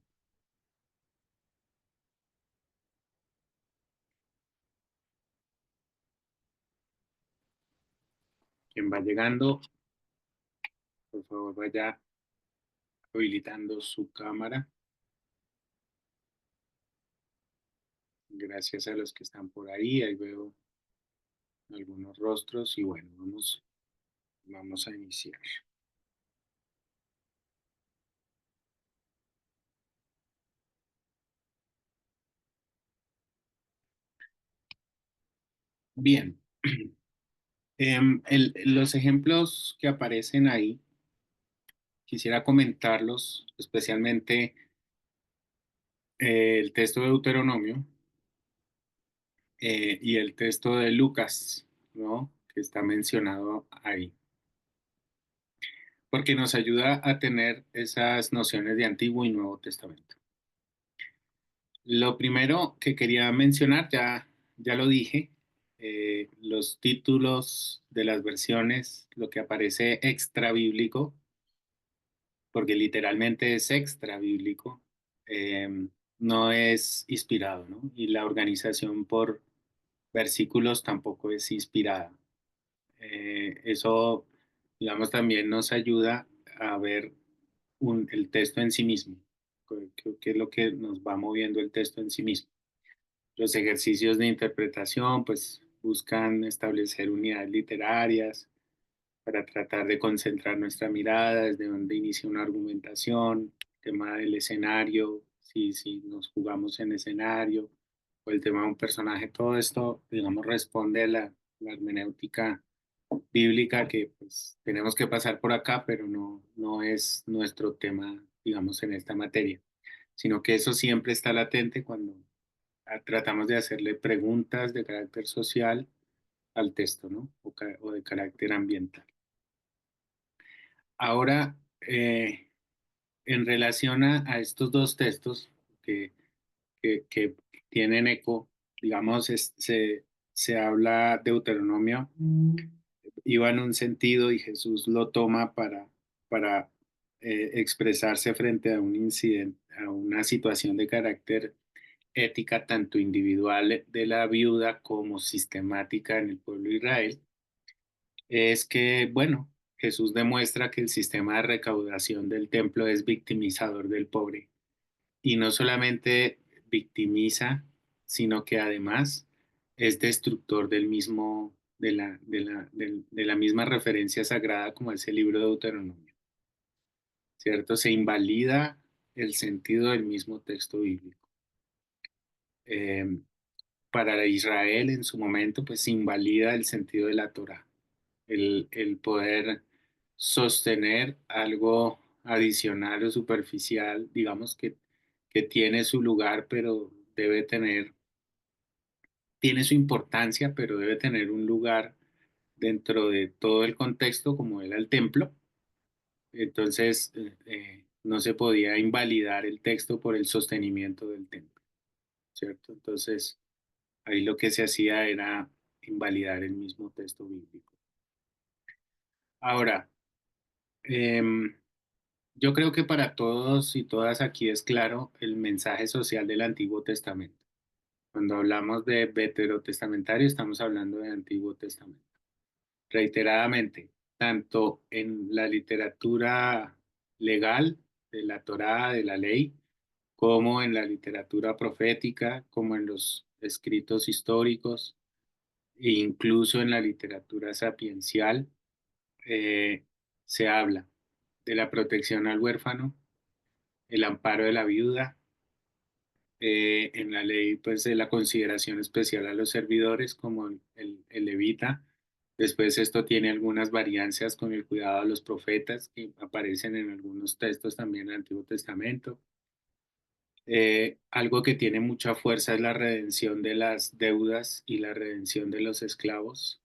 Quien va llegando, por favor, vaya habilitando su cámara. Gracias a los que están por ahí. Ahí veo algunos rostros y bueno, vamos a iniciar. Bien. Los ejemplos que aparecen ahí, quisiera comentarlos, especialmente el texto de Deuteronomio y el texto de Lucas, ¿no? Que está mencionado ahí, porque nos ayuda a tener esas nociones de Antiguo y Nuevo Testamento. Lo primero que quería mencionar, ya lo dije, los títulos de las versiones, lo que aparece extra bíblico, porque literalmente es extra bíblico, no es inspirado, ¿no? Y la organización por versículos tampoco es inspirada. Eso, digamos, también nos ayuda a ver el texto en sí mismo, que es lo que nos va moviendo el texto en sí mismo. Los ejercicios de interpretación, pues, buscan establecer unidades literarias para tratar de concentrar nuestra mirada desde donde inicia una argumentación, el tema del escenario, si nos jugamos en escenario, o el tema de un personaje, todo esto, digamos, responde a la hermenéutica bíblica que pues tenemos que pasar por acá, pero no es nuestro tema, digamos, en esta materia, sino que eso siempre está latente cuando tratamos de hacerle preguntas de carácter social al texto, ¿no? O de carácter ambiental. Ahora, en relación a estos dos textos que tienen eco, digamos, se habla Deuteronomio, iba en un sentido y Jesús lo toma para expresarse frente a un incidente, a una situación de carácter ética, tanto individual de la viuda como sistemática en el pueblo de Israel. Es que, bueno, Jesús demuestra que el sistema de recaudación del templo es victimizador del pobre y no solamente victimiza, sino que además es destructor del mismo, de la misma referencia sagrada como es el libro de Deuteronomio, ¿cierto? Se invalida el sentido del mismo texto bíblico. Eh, para Israel en su momento, pues se invalida el sentido de la Torá, el poder sostener algo adicional o superficial, digamos que tiene su lugar, pero tiene su importancia, pero debe tener un lugar dentro de todo el contexto como era el templo. Entonces, no se podía invalidar el texto por el sostenimiento del templo, ¿cierto? Entonces, ahí lo que se hacía era invalidar el mismo texto bíblico. Ahora, yo creo que para todos y todas aquí es claro el mensaje social del Antiguo Testamento. Cuando hablamos de veterotestamentario, estamos hablando del Antiguo Testamento. Reiteradamente, tanto en la literatura legal de la Torá, de la ley, como en la literatura profética, como en los escritos históricos, e incluso en la literatura sapiencial se habla de la protección al huérfano, el amparo de la viuda, en la ley pues de la consideración especial a los servidores como el levita. Después esto tiene algunas variancias con el cuidado de los profetas que aparecen en algunos textos también del Antiguo Testamento. Algo que tiene mucha fuerza es la redención de las deudas y la redención de los esclavos.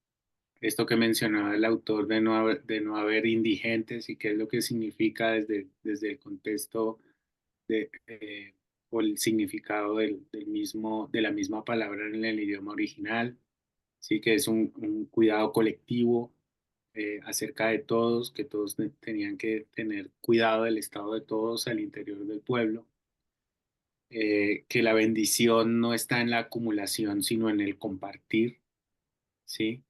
Esto que mencionaba el autor de no haber indigentes y qué es lo que significa desde el contexto o el significado de la misma palabra en el idioma original. Sí, que es un cuidado colectivo acerca de todos, que todos tenían que tener cuidado del estado de todos al interior del pueblo. Que la bendición no está en la acumulación, sino en el compartir, ¿sí?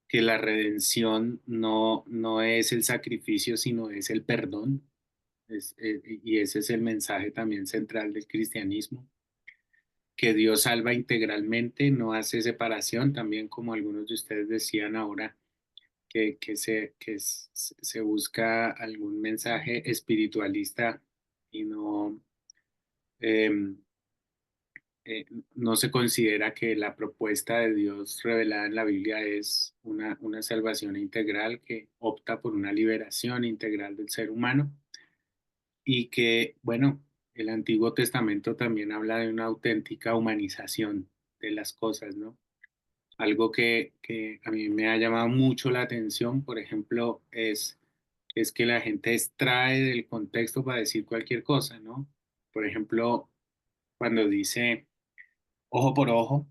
Que la redención no es el sacrificio, sino es el perdón. Y ese es el mensaje también central del cristianismo, que Dios salva integralmente, no hace separación, también como algunos de ustedes decían ahora, se busca algún mensaje espiritualista y em, no se considera que la propuesta de Dios revelada en la Biblia es una salvación integral que opta por una liberación integral del ser humano y que, bueno, el Antiguo Testamento también habla de una auténtica humanización de las cosas, ¿no? Algo que a mí me ha llamado mucho la atención, por ejemplo, es que la gente extrae del contexto para decir cualquier cosa, ¿no? Por ejemplo, cuando dice ojo por ojo,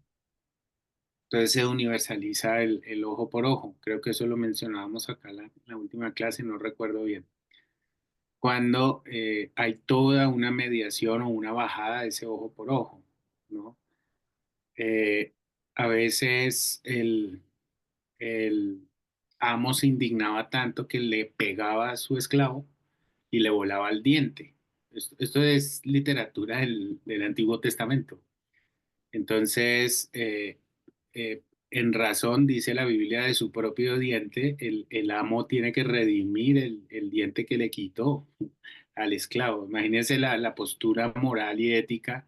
entonces se universaliza el ojo por ojo. Creo que eso lo mencionábamos acá en la última clase, no recuerdo bien. Cuando hay toda una mediación o una bajada de ese ojo por ojo, ¿no? Eh, a veces el amo se indignaba tanto que le pegaba a su esclavo y le volaba el diente. Esto es literatura del Antiguo Testamento. Entonces, en razón, dice la Biblia, de su propio diente, el amo tiene que redimir el diente que le quitó al esclavo. Imagínense la postura moral y ética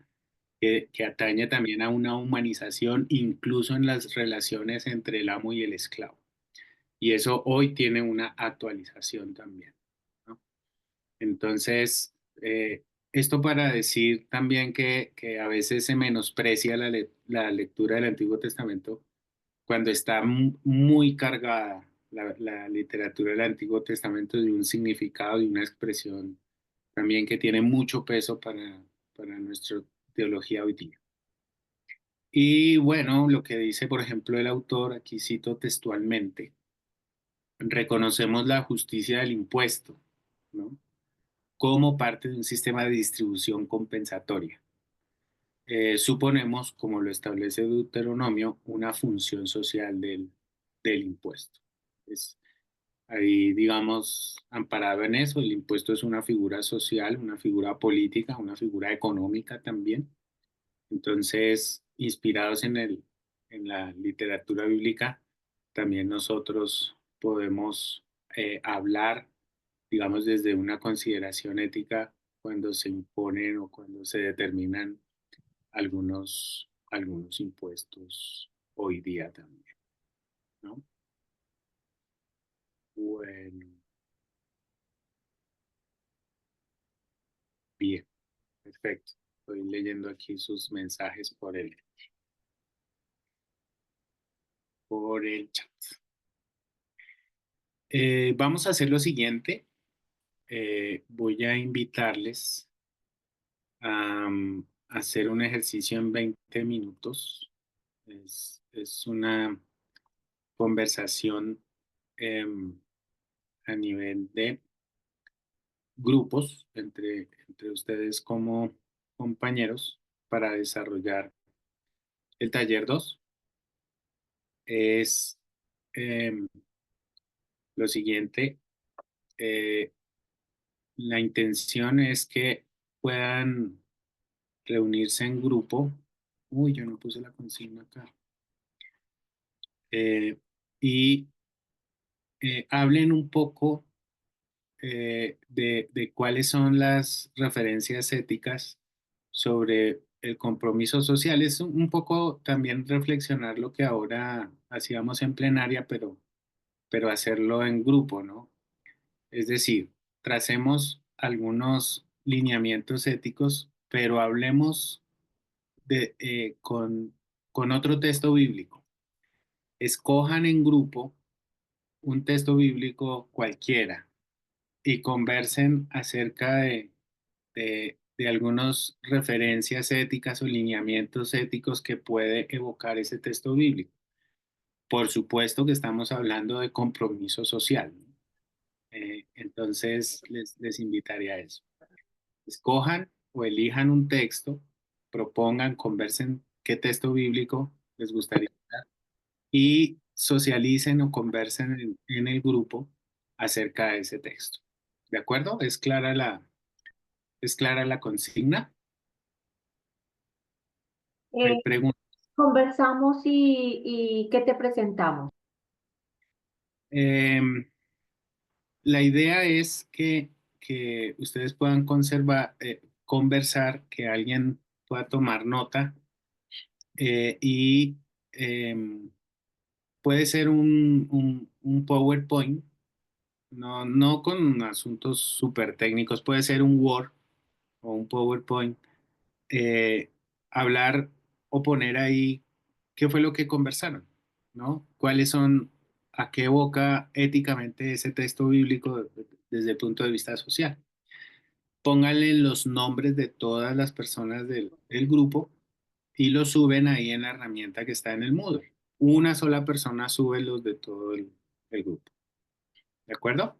que atañe también a una humanización, incluso en las relaciones entre el amo y el esclavo. Y eso hoy tiene una actualización también, ¿no? Entonces, esto para decir también que a veces se menosprecia la lectura del Antiguo Testamento cuando está muy cargada la literatura del Antiguo Testamento de un significado y una expresión también que tiene mucho peso para nuestra teología hoy día. Y bueno, lo que dice, por ejemplo, el autor, aquí cito textualmente, reconocemos la justicia del impuesto, ¿no? Como parte de un sistema de distribución compensatoria. Suponemos, como lo establece Deuteronomio, una función social del impuesto. Es, ahí, digamos, amparado en eso, el impuesto es una figura social, una figura política, una figura económica también. Entonces, inspirados en la literatura bíblica, también nosotros podemos hablar, digamos, desde una consideración ética cuando se imponen o cuando se determinan algunos impuestos hoy día también, ¿no? Bueno, bien, perfecto. Estoy leyendo aquí sus mensajes por el chat. Vamos a hacer lo siguiente. Voy a invitarles a hacer un ejercicio en 20 minutos. Es una conversación a nivel de grupos entre ustedes como compañeros para desarrollar el taller 2. Es em, lo siguiente, la intención es que puedan reunirse en grupo. Uy, yo no puse la consigna acá. y hablen un poco de cuáles son las referencias éticas sobre el compromiso social. Es un poco también reflexionar lo que ahora hacíamos en plenaria, pero hacerlo en grupo, ¿no? Es decir, tracemos algunos lineamientos éticos, pero hablemos con otro texto bíblico. Escojan en grupo un texto bíblico cualquiera y conversen acerca de algunas referencias éticas o lineamientos éticos que puede evocar ese texto bíblico. Por supuesto que estamos hablando de compromiso social, ¿no? Entonces les invitaría a eso. Escojan o elijan un texto, propongan, conversen qué texto bíblico les gustaría y socialicen o conversen en el grupo acerca de ese texto. ¿De acuerdo? ¿Es clara la consigna? Hay Eh, preguntas. conversamos y ¿qué te presentamos? Em, la idea es que ustedes puedan conversar, que alguien pueda tomar nota y em, puede ser un PowerPoint, no con asuntos súper técnicos, puede ser un Word o un PowerPoint, eh, hablar o poner ahí qué fue lo que conversaron, ¿no? ¿Cuáles son, a qué evoca éticamente ese texto bíblico desde el punto de vista social? Pónganle los nombres de todas las personas del grupo y los suben ahí en la herramienta que está en el Moodle. Una sola persona sube los de todo el grupo. ¿De acuerdo?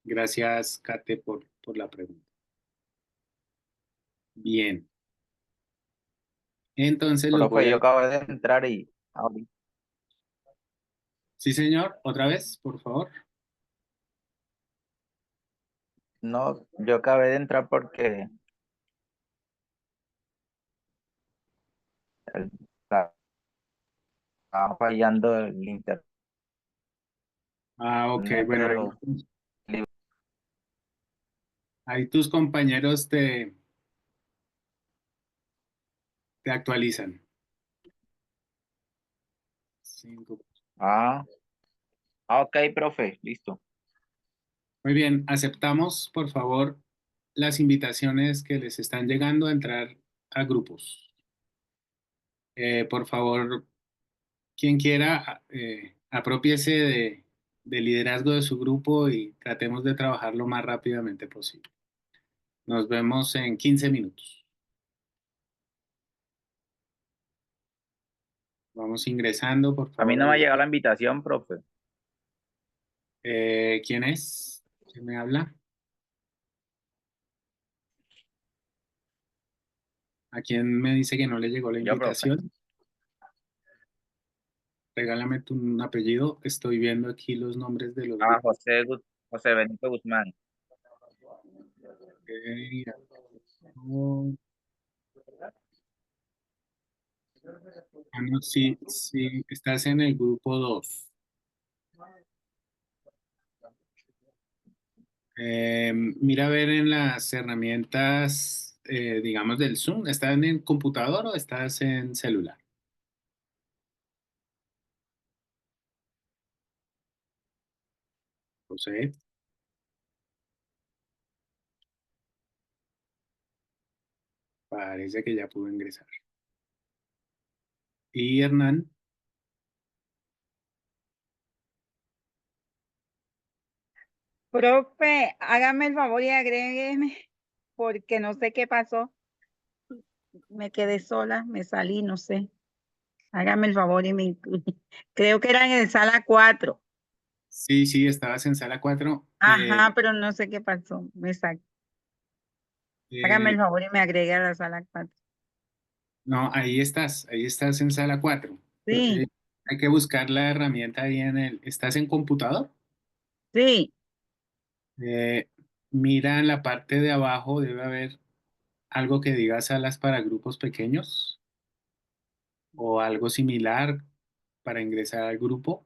Gracias, Kate, por la pregunta. Bien. Entonces los voy Profe, yo a... acabo de entrar y Sí, señor. Otra vez, por favor. no, yo acabé de entrar porque estaba fallando el internet, Ah, ok. Bueno, pero ahí tus compañeros te actualizan. Cinco. ah, ok, profe, listo. Muy bien. Aceptamos, por favor, las invitaciones que les están llegando a entrar a grupos. Por favor, quien quiera, apropiese de liderazgo de su grupo y tratemos de trabajar lo más rápidamente posible. Nos vemos en 15 minutos. Vamos ingresando, por A mí favor. no me ha llegado la invitación, profe. ¿Quién es? ¿Quién me habla? ¿A quién me dice que no le llegó la Yo, profe. invitación? Regálame tu apellido. Estoy viendo aquí los nombres de los Ah, grupos. José Benito Guzmán. Ok, no, no, sí, sí, estás en el grupo 2. Mira a ver en las herramientas, digamos, del Zoom. ¿Estás en el computador o estás en celular? José, parece que ya pudo ingresar. Y Hernán, Profe, hágame el favor y agrégueme, porque no sé qué pasó. Me quedé sola, me salí, no sé. Hágame el favor y me incluye. Creo que era en el sala 4. sí, sí, estabas en sala 4. Ajá, pero no sé qué pasó. Hágame el favor y me agregue a la sala 4. No, ahí estás en sala 4. Sí, Hay que buscar la herramienta ahí ¿Estás en computador? sí. Eh, Mira en la parte de abajo, debe haber algo que diga salas para grupos pequeños o algo similar. para ingresar al grupo.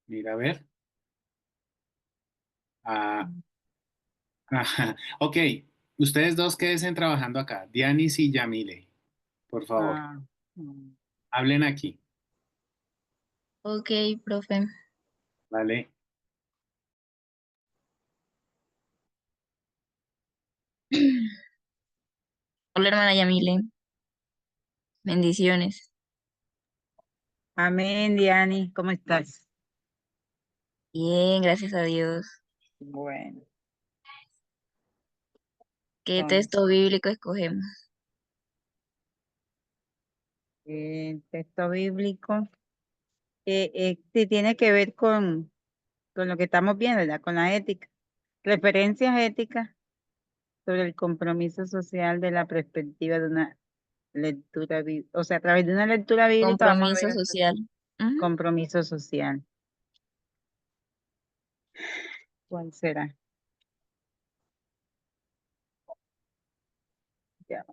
Mira, a ver. Ah, ajá. Ok, ustedes dos quédense trabajando acá, Dianis y Yamile, por favor, Ah, mm. hablen aquí, Ok, profe. ¿vale? Hola, hermana Yamile. Bendiciones. Amén, Diani, ¿cómo estás? Bien, gracias a Dios. Bueno, ¿Qué entonces, texto bíblico escogemos? el texto bíblico sí tiene que ver con lo que estamos viendo, ¿verdad? Con la ética. Referencias éticas sobre el compromiso social de la perspectiva de una lectura bíblica. O sea, a través de una lectura bíblica vamos a Compromiso ver el social. Ujú. compromiso social. ¿Cuál será? Ya.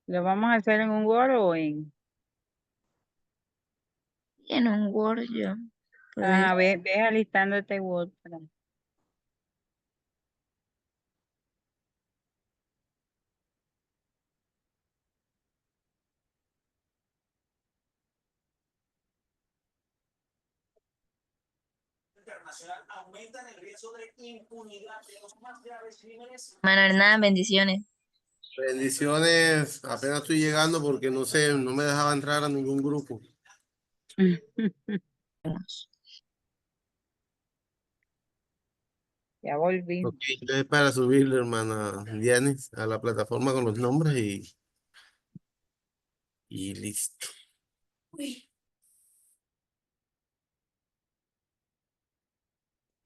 ¿Lo vamos a hacer en un Word o en...? Y en un Word yo. Ah, Pues, ve alistando este Word. hermano Hernán, bendiciones. Bendiciones, apenas estoy llegando porque no sé, no me dejaba entrar a ningún grupo. Ya volví. Ok, entonces para subirle, hermana Dianis, a la plataforma con los nombres y listo.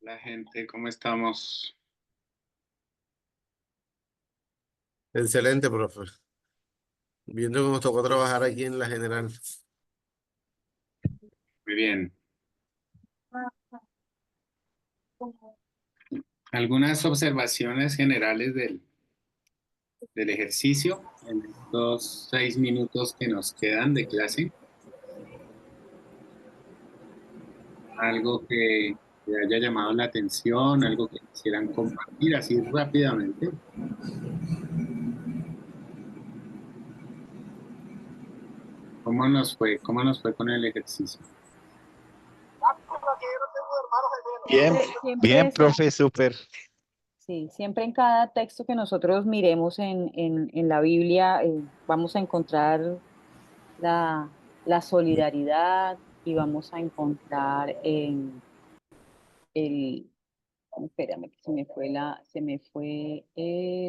La gente, ¿cómo estamos? Excelente, profe. Viendo cómo nos tocó trabajar aquí en la general. Muy bien. Algunas observaciones generales del ejercicio en estos 6 minutos que nos quedan de clase. Algo que haya llamado la atención, algo que quisieran compartir así rápidamente. ¿Cómo nos fue? ¿Cómo nos fue con el ejercicio? Bien, bien, Siempre, profe, súper. sí, siempre en cada texto que nosotros miremos en la Biblia vamos a encontrar la solidaridad y vamos a encontrar el, espérame, que se me fue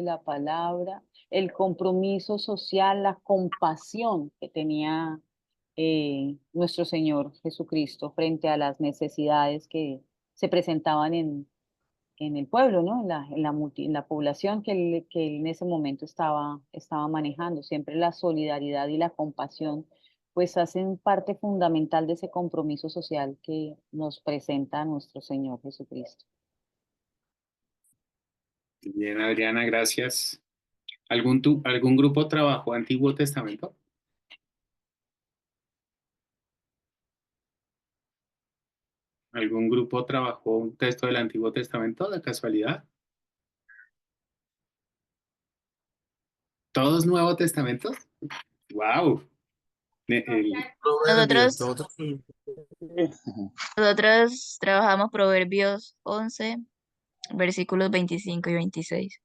la palabra, el compromiso social, la compasión que tenía nuestro Señor Jesucristo frente a las necesidades que se presentaban en el pueblo, ¿no? En la población que él en ese momento estaba manejando. Siempre la solidaridad y la compasión, pues hacen parte fundamental de ese compromiso social que nos presenta nuestro Señor Jesucristo. Bien, Adriana, gracias. ¿Algún grupo trabajó Antiguo Testamento? ¿Algún grupo trabajó un texto del Antiguo Testamento de casualidad? ¿Todos Nuevo Testamento? ¡Wow! Proverbios, Nosotros, nosotros. nosotros trabajamos Proverbios 11, versículos 25 y 26.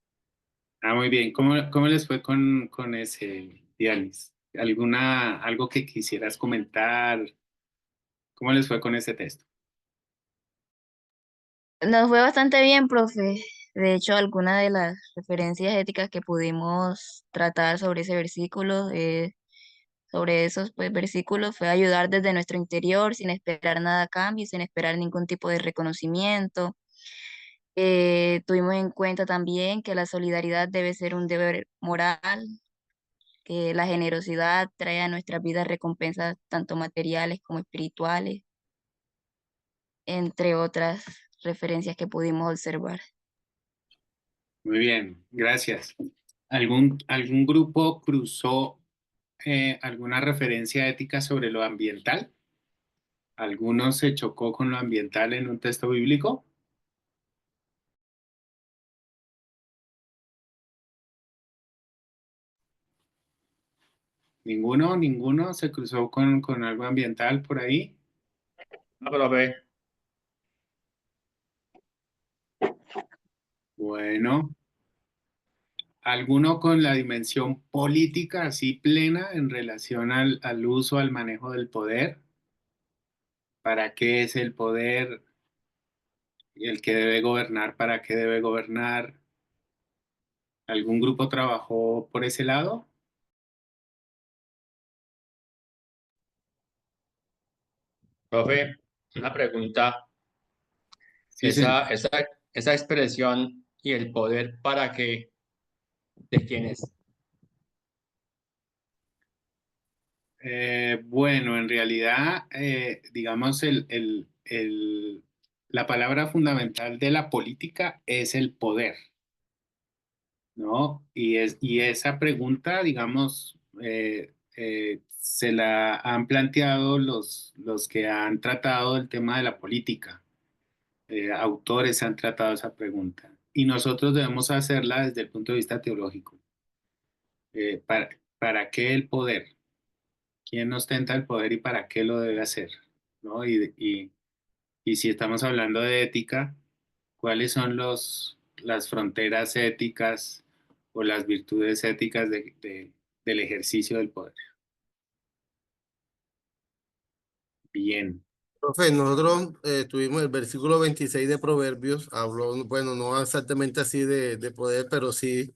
Ah, muy bien. ¿Cómo les fue con ese, Dianis? ¿Algo que quisieras comentar? ¿Cómo les fue con ese texto? Nos fue bastante bien, profe. De hecho, algunas de las referencias éticas que pudimos tratar sobre ese versículo sobre esos pues, versículos fue ayudar desde nuestro interior sin esperar nada a cambio, sin esperar ningún tipo de reconocimiento. Tuvimos en cuenta también que la solidaridad debe ser un deber moral, que la generosidad trae a nuestras vidas recompensas tanto materiales como espirituales, entre otras referencias que pudimos observar. Muy bien, gracias. ¿Algún grupo cruzó alguna referencia ética sobre lo ambiental? ¿Alguno se chocó con lo ambiental en un texto bíblico? ¿Ninguno se cruzó con algo ambiental por ahí? No, profe. Bueno, ¿alguno con la dimensión política así plena en relación al uso, al manejo del poder? ¿Para qué es el poder? ¿El que debe gobernar? ¿Para qué debe gobernar? ¿Algún grupo trabajó por ese lado? Profe, una pregunta. Sí, señor. Esa expresión y el poder, ¿para qué? ¿De quién es? Bueno, en realidad, digamos, la palabra fundamental de la política es el poder, ¿no? Y esa pregunta, digamos, se la han planteado los que han tratado el tema de la política. Autores han tratado esa pregunta. Y nosotros debemos hacerla desde el punto de vista teológico. ¿Para qué el poder? ¿Quién ostenta el poder y para qué lo debe hacer? ¿No? Y si estamos hablando de ética, ¿cuáles son las fronteras éticas o las virtudes éticas del ejercicio del poder? Bien. Profe, nosotros tuvimos el versículo 26 de Proverbios, habló, bueno, no exactamente así de poder, pero sí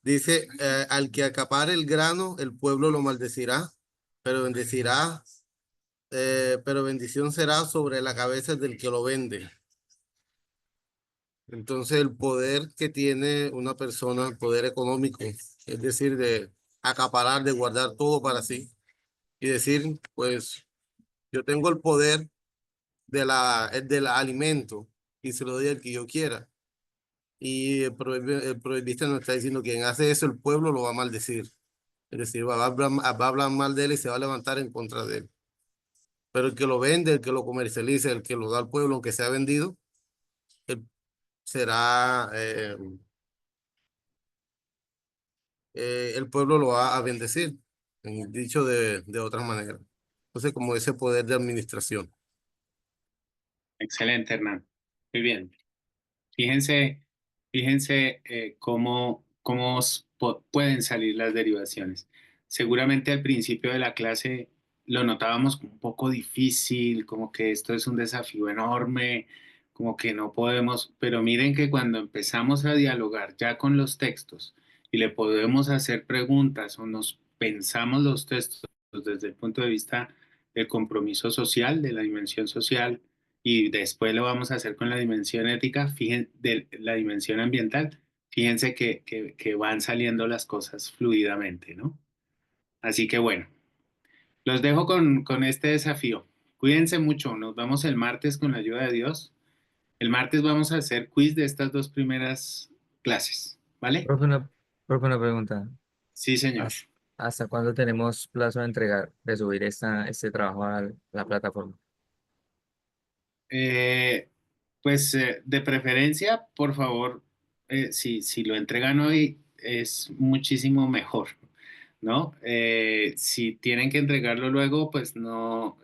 dice, al que acapare el grano, el pueblo lo maldecirá, pero bendecirá, pero bendición será sobre la cabeza del que lo vende. Entonces, el poder que tiene una persona, el poder económico, es decir, de acaparar, de guardar todo para sí y decir, pues, yo tengo el poder el del alimento y se lo doy al que yo quiera. Y el proverbista nos está diciendo que quien hace eso, el pueblo lo va a maldecir. Es decir, va a hablar mal de él y se va a levantar en contra de él. Pero el que lo vende, el que lo comercializa, el que lo da al pueblo, aunque sea vendido, él será, el pueblo lo va a bendecir, dicho de otra manera. Entonces, como ese poder de administración. Excelente, Hernán. Muy bien. Fíjense cómo pueden salir las derivaciones. Seguramente al principio de la clase lo notábamos como un poco difícil, como que esto es un desafío enorme, como que no podemos, pero miren que cuando empezamos a dialogar ya con los textos y le podemos hacer preguntas o nos pensamos los textos desde el punto de vista del compromiso social, de la dimensión social, y después lo vamos a hacer con la dimensión ética, fíjense, de la dimensión ambiental, fíjense que van saliendo las cosas fluidamente, ¿no? Así que bueno, los dejo con este desafío. Cuídense mucho, nos vemos el martes con la ayuda de Dios. El martes vamos a hacer quiz de estas dos primeras clases, ¿vale? Profe, una pregunta. Sí, señor. ¿Hasta cuándo tenemos plazo de entregar, de subir este trabajo a la plataforma? Eh, pues de preferencia, por favor, si lo entregan hoy es muchísimo mejor, ¿no? Si tienen que entregarlo luego, pues no,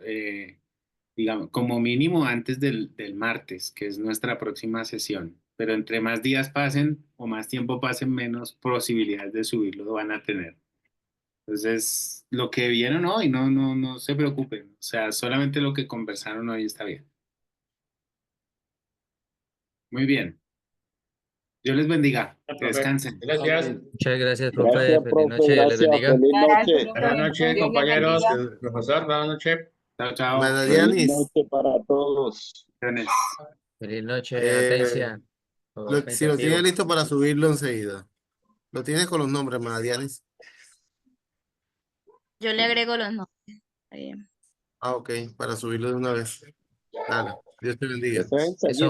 digamos, como mínimo antes del martes, que es nuestra próxima sesión. Pero entre más días pasen o más tiempo pasen, menos posibilidades de subirlo van a tener. Entonces, lo que vieron hoy, no se preocupen. O sea, solamente lo que conversaron hoy está bien. Muy bien. Dios les bendiga. Que Profe. descansen. Gracias. Muchas gracias, profe. Gracias, Feliz profe. noche. Les Gracias. bendiga. Feliz noche. Buenas noches, compañeros. Profesor, buenas noches. Chao, chao. Buenas Feliz Dianis. noche para todos. Feliz noche, Eh, Atencia. Si lo tiene listo para subirlo enseguida. Lo tienes con los nombres, Dianis. Yo le agrego los nombres. Está bien. Ah, ok, para subirlo de una vez. Dale, Dios te bendiga. Eso es enseguida.